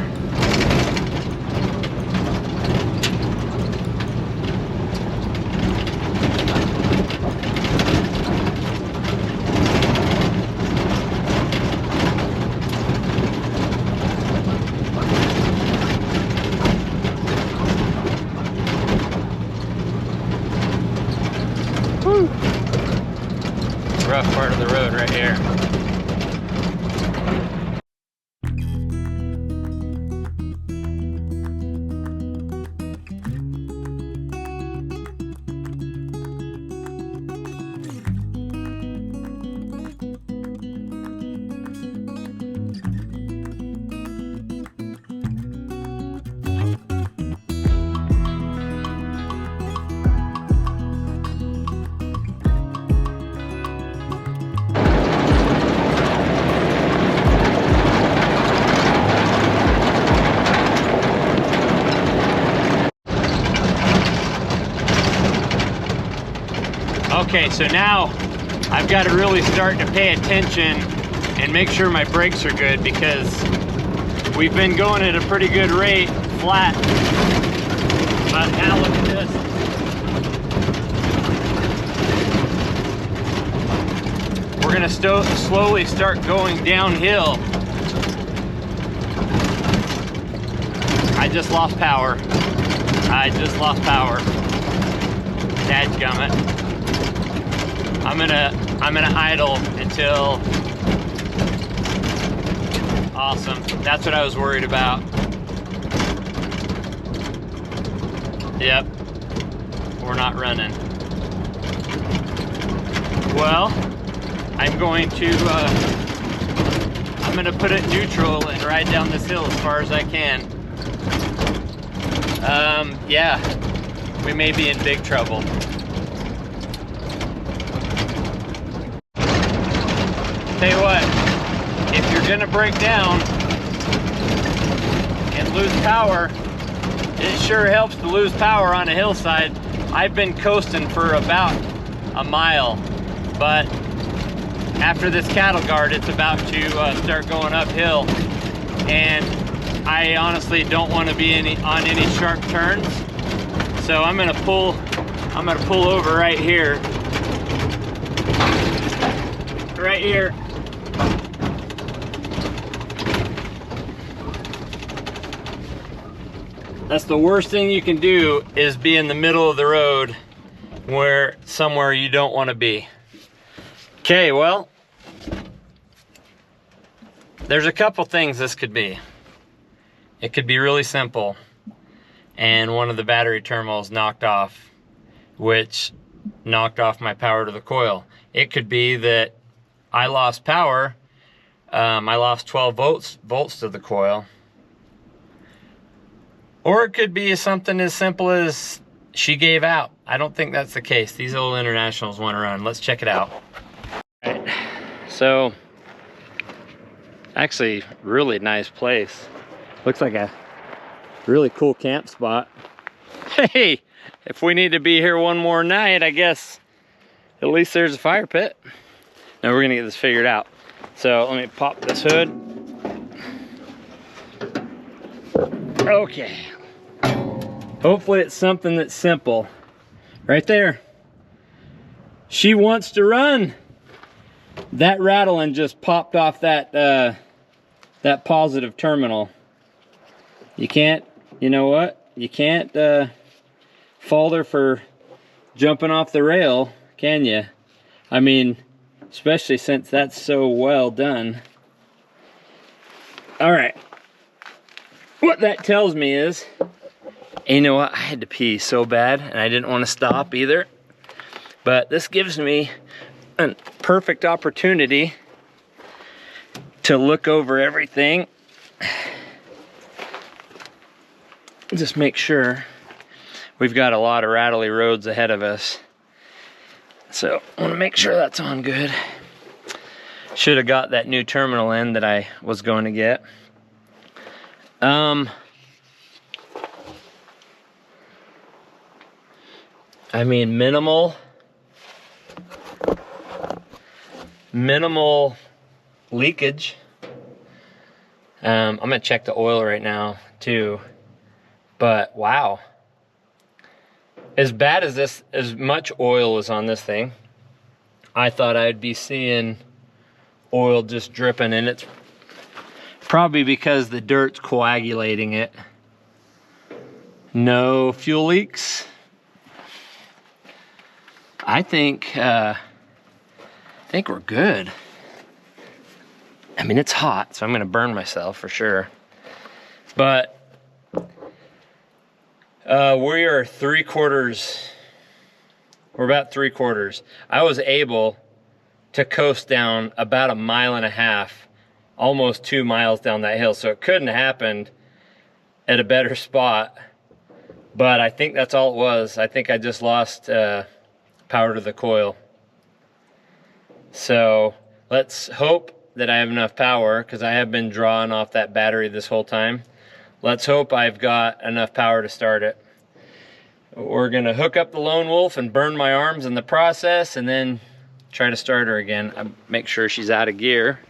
Woo. Rough part of the road right here. Okay, so now I've got to really start to pay attention and make sure my brakes are good, because we've been going at a pretty good rate, flat. But now look at this. We're gonna slowly start going downhill. I just lost power. Dadgummit. I'm gonna idle until. Awesome. That's what I was worried about. Yep. We're not running. Well, I'm going to put it neutral and ride down this hill as far as I can. Yeah, we may be in big trouble. Tell you what, if you're gonna break down and lose power, it sure helps to lose power on a hillside. I've been coasting for about a mile, but after this cattle guard, it's about to start going uphill, and I honestly don't want to be on any sharp turns. So I'm gonna pull over right here. Right here. That's the worst thing you can do, is be in the middle of the road somewhere you don't want to be. Okay, well, there's a couple things this could be. It could be really simple, and one of the battery terminals knocked off, which knocked off my power to the coil. It could be that I lost power. I lost 12 volts to the coil. Or it could be something as simple as she gave out. I don't think that's the case. These old Internationals want to run. Let's check it out. All right. So, actually, really nice place. Looks like a really cool camp spot. Hey, if we need to be here one more night, I guess at least there's a fire pit. Now we're gonna get this figured out. So let me pop this hood. Okay. Hopefully it's something that's simple. Right there. She wants to run. That rattling just popped off that that positive terminal. You can't, you know what? You can't fault her for jumping off the rail, can you? I mean, especially since that's so well done. All right. What that tells me is, and you know what? I had to pee so bad, and I didn't want to stop either. But this gives me a perfect opportunity to look over everything. Just make sure. We've got a lot of rattly roads ahead of us. So I want to make sure that's on good. Should have got that new terminal in that I was going to get. I mean, minimal leakage. I'm gonna check the oil right now too. But wow, as bad as this, as much oil is on this thing, I thought I'd be seeing oil just dripping, and it's probably because the dirt's coagulating it. No fuel leaks. I think we're good. I mean, it's hot, so I'm gonna burn myself for sure. But we are we're about 3/4. I was able to coast down about 1.5 miles, almost 2 miles down that hill. So it couldn't have happened at a better spot. But I think that's all it was. I think I just lost power to the coil. So let's hope that I have enough power, because I have been drawing off that battery this whole time. Let's hope I've got enough power to start it. We're gonna hook up the Lone Wolf and burn my arms in the process, and then try to start her again. I make sure she's out of gear.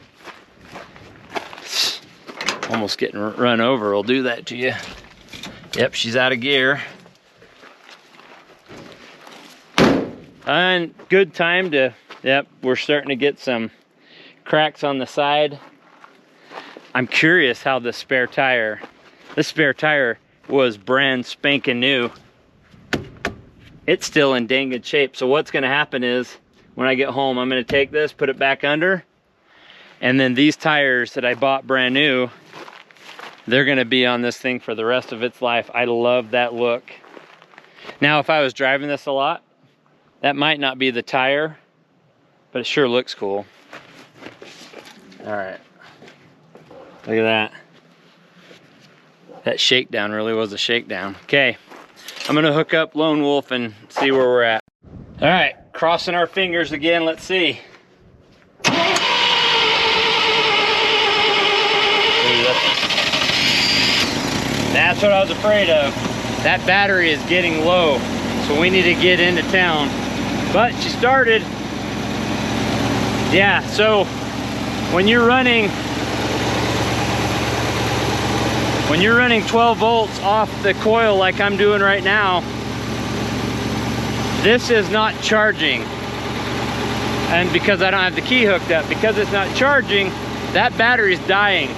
Almost getting run over will do that to you. Yep, she's out of gear. And good time to, yep, we're starting to get some cracks on the side. I'm curious how this spare tire was brand spanking new. It's still in dang good shape. So what's gonna happen is, when I get home, I'm gonna take this, put it back under, and then these tires that I bought brand new, they're gonna be on this thing for the rest of its life. I love that look. Now, if I was driving this a lot, that might not be the tire, but it sure looks cool. All right, look at that. That shakedown really was a shakedown. Okay, I'm gonna hook up Lone Wolf and see where we're at. All right, crossing our fingers again, let's see. That's what I was afraid of. That battery is getting low, so we need to get into town. But she started. Yeah, so when you're running 12 volts off the coil like I'm doing right now, this is not charging. And because I don't have the key hooked up, because it's not charging, that battery's dying.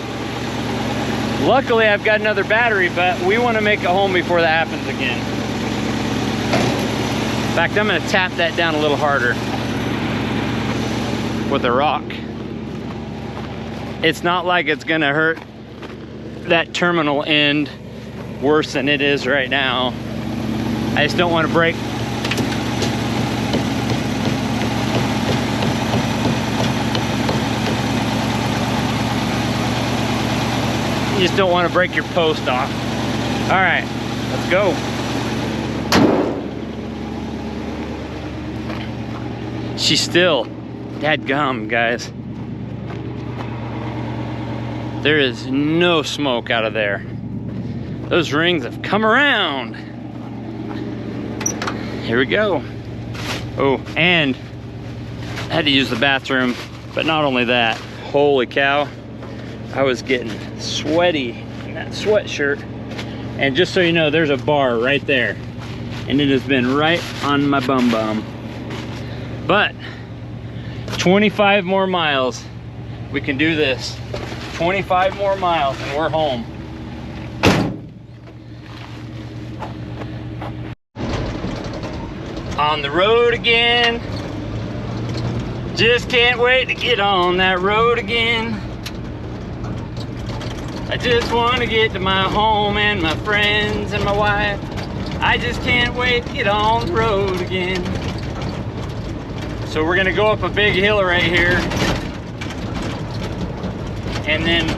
Luckily, I've got another battery, but we want to make it home before that happens again. In fact, I'm going to tap that down a little harder with a rock. It's not like it's going to hurt that terminal end worse than it is right now. I just don't want to break. You just don't want to break your post off. All right, let's go. She's still dadgum, guys. There is no smoke out of there. Those rings have come around. Here we go. Oh, and I had to use the bathroom, but not only that, holy cow, I was getting sweaty in that sweatshirt. And just so you know, there's a bar right there, and it has been right on my bum bum. But 25 more miles, we can do this. 25 more miles and we're home. On the road again. Just can't wait to get on that road again. I just want to get to my home and my friends and my wife. I just can't wait to get on the road again. So we're gonna go up a big hill right here. And then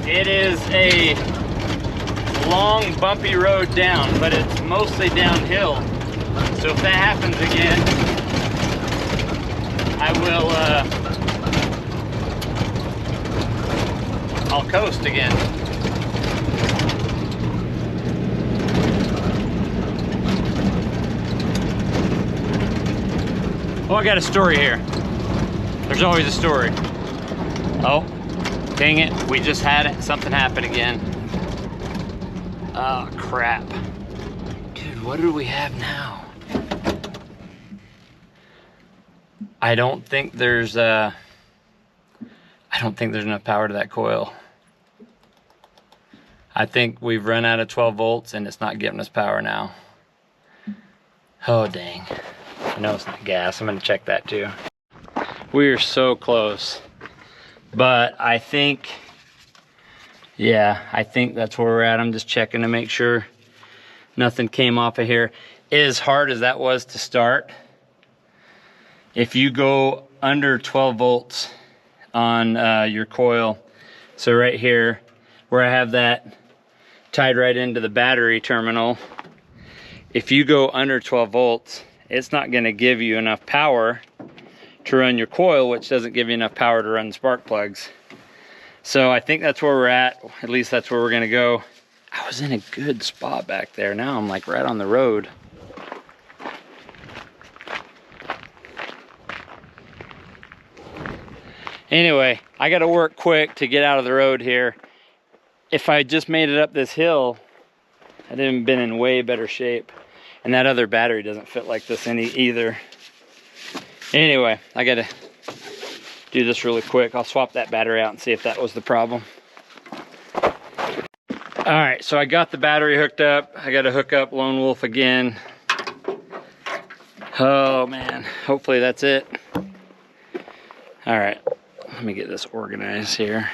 it is a long bumpy road down, but it's mostly downhill. So if that happens again, I will, I'll coast again. Oh, I got a story here. There's always a story. Oh, dang it, we just had it. Something happened again. Oh, crap. Dude, what do we have now? I don't think there's enough power to that coil. I think we've run out of 12 volts and it's not giving us power now. Oh, dang. I know it's not gas. I'm gonna check that too. We are so close. But I think, yeah, I think that's where we're at. I'm just checking to make sure nothing came off of here. As hard as that was to start, if you go under 12 volts on your coil, so right here, where I have that tied right into the battery terminal, if you go under 12 volts, it's not gonna give you enough power to run your coil, which doesn't give you enough power to run spark plugs. So I think that's where we're at least that's where we're gonna go. I was in a good spot back there. Now I'm like right on the road. Anyway, I got to work quick to get out of the road here. If I just made it up this hill, I'd have been in way better shape. And that other battery doesn't fit like this either. Anyway, I got to do this really quick. I'll swap that battery out and see if that was the problem. All right, so I got the battery hooked up. I got to hook up Lone Wolf again. Oh man, hopefully that's it. All right, let me get this organized here.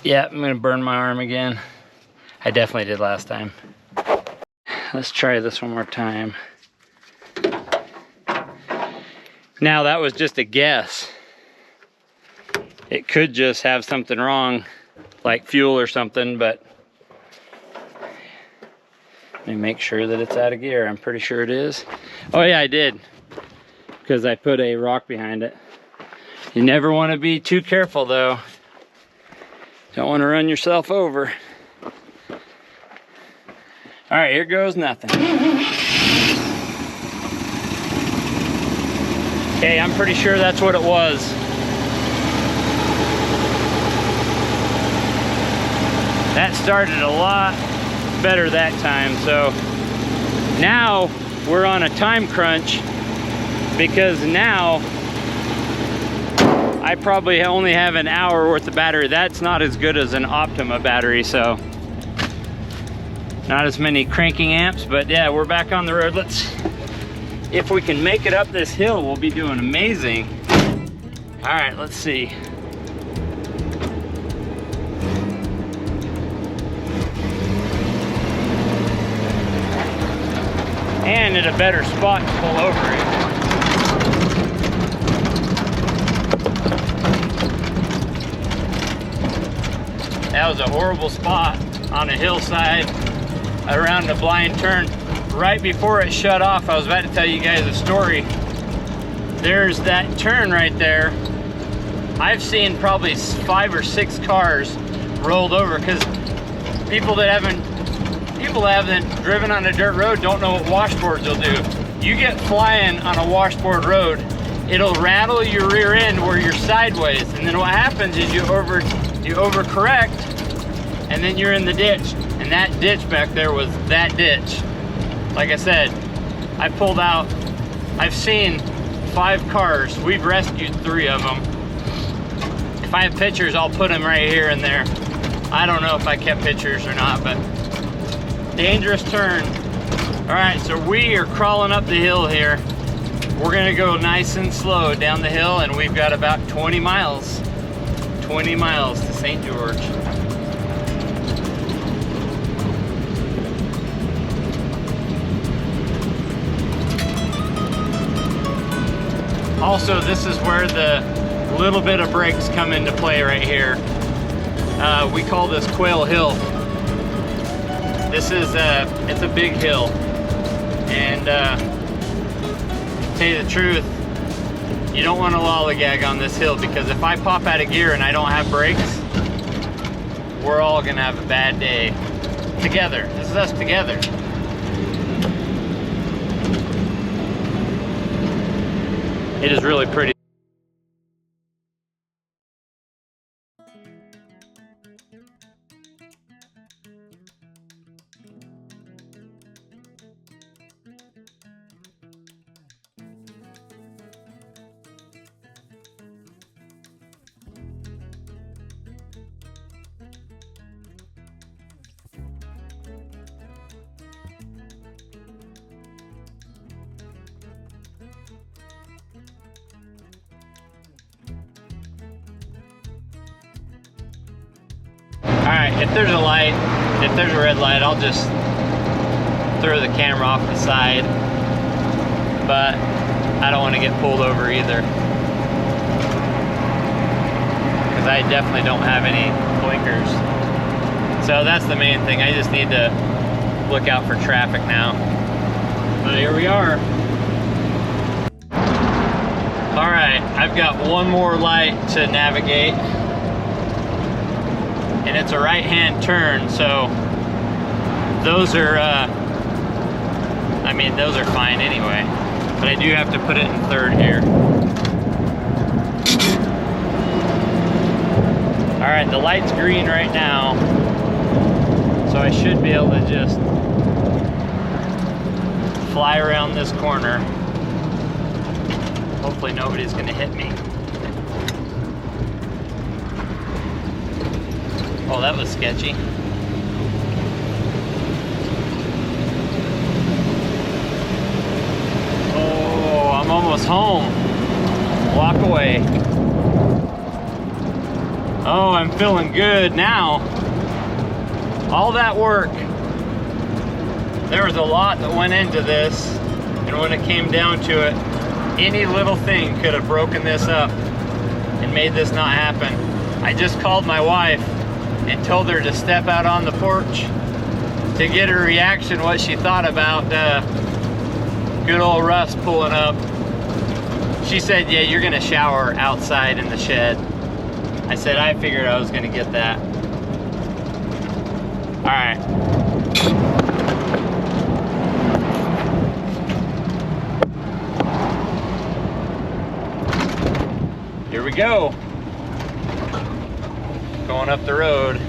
Yeah, I'm gonna burn my arm again. I definitely did last time. Let's try this one more time. Now that was just a guess. It could just have something wrong, like fuel or something, but let me make sure that it's out of gear. I'm pretty sure it is. Oh yeah, I did, because I put a rock behind it. You never want to be too careful though. Don't want to run yourself over. All right, here goes nothing. Okay, I'm pretty sure that's what it was. That started a lot better that time. So now we're on a time crunch, because now I probably only have an hour worth of battery. That's not as good as an Optima battery, so not as many cranking amps, but yeah, we're back on the road. If we can make it up this hill, we'll be doing amazing. All right, let's see. And at a better spot to pull over it. That was a horrible spot on a hillside around a blind turn. Right before it shut off, I was about to tell you guys a story. There's that turn right there. I've seen probably 5 or 6 cars rolled over, because people that haven't driven on a dirt road don't know what washboards will do. You get flying on a washboard road, it'll rattle your rear end where you're sideways, and then what happens is you overcorrect, and then you're in the ditch. And that ditch back there was that ditch. Like I said, I pulled out, I've seen 5 cars. We've rescued 3 of them. If I have pictures, I'll put them right here and there. I don't know if I kept pictures or not, but dangerous turn. All right, so we are crawling up the hill here. We're gonna go nice and slow down the hill, and we've got about 20 miles. 20 miles to St. George. Also, this is where the little bit of brakes come into play right here. We call this Quail Hill. This is it's a big hill, and to tell you the truth, you don't want to lollygag on this hill, because if I pop out of gear and I don't have brakes, we're all gonna have a bad day together. This is us together. It is really pretty. Alright, if there's a light, if there's a red light, I'll just throw the camera off the side. But I don't want to get pulled over either, because I definitely don't have any blinkers. So that's the main thing. I just need to look out for traffic now. But here we are. Alright, I've got one more light to navigate. and it's a right-hand turn, so those are, I mean, those are fine anyway, but I do have to put it in third here. All right, the light's green right now, so I should be able to just fly around this corner. Hopefully nobody's gonna hit me. Oh, that was sketchy. Oh, I'm almost home. Walk away. Oh, I'm feeling good now. All that work. There was a lot that went into this, and when it came down to it, any little thing could have broken this up and made this not happen. I just called my wife and told her to step out on the porch to get her reaction, what she thought about good old Russ pulling up. She said, yeah, you're gonna shower outside in the shed. I said, I figured I was gonna get that. All right. Here we go. Going up the road.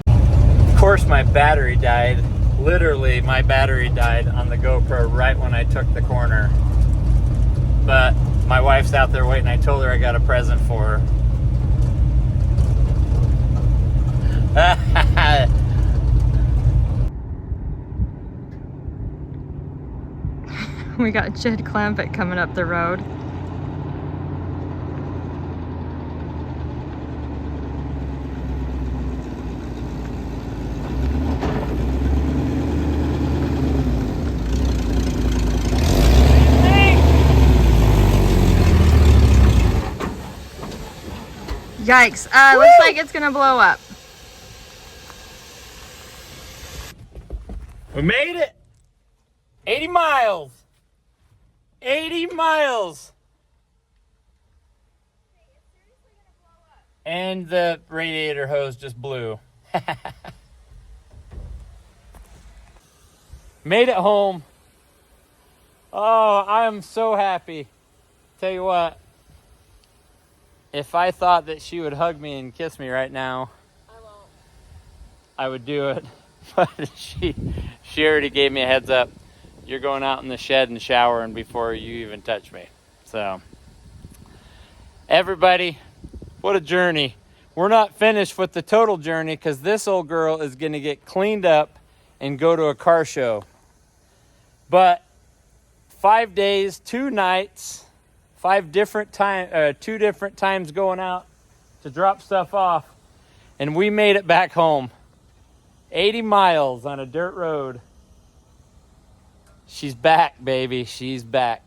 Of course, my battery died. Literally, my battery died on the GoPro right when I took the corner. But my wife's out there waiting. I told her I got a present for her. We got Jed Clampett coming up the road. Yikes. Looks like it's gonna blow up. We made it. 80 miles. 80 miles. And the radiator hose just blew. Made it home. Oh, I am so happy. Tell you what, if I thought that she would hug me and kiss me right now, I would do it. But she already gave me a heads up. You're going out in the shed and showering before you even touch me. So, everybody, what a journey. We're not finished with the total journey because this old girl is going to get cleaned up and go to a car show. But 5 days, 2 nights, 2 different times going out to drop stuff off, and we made it back home. 80 miles on a dirt road. She's back, baby. She's back.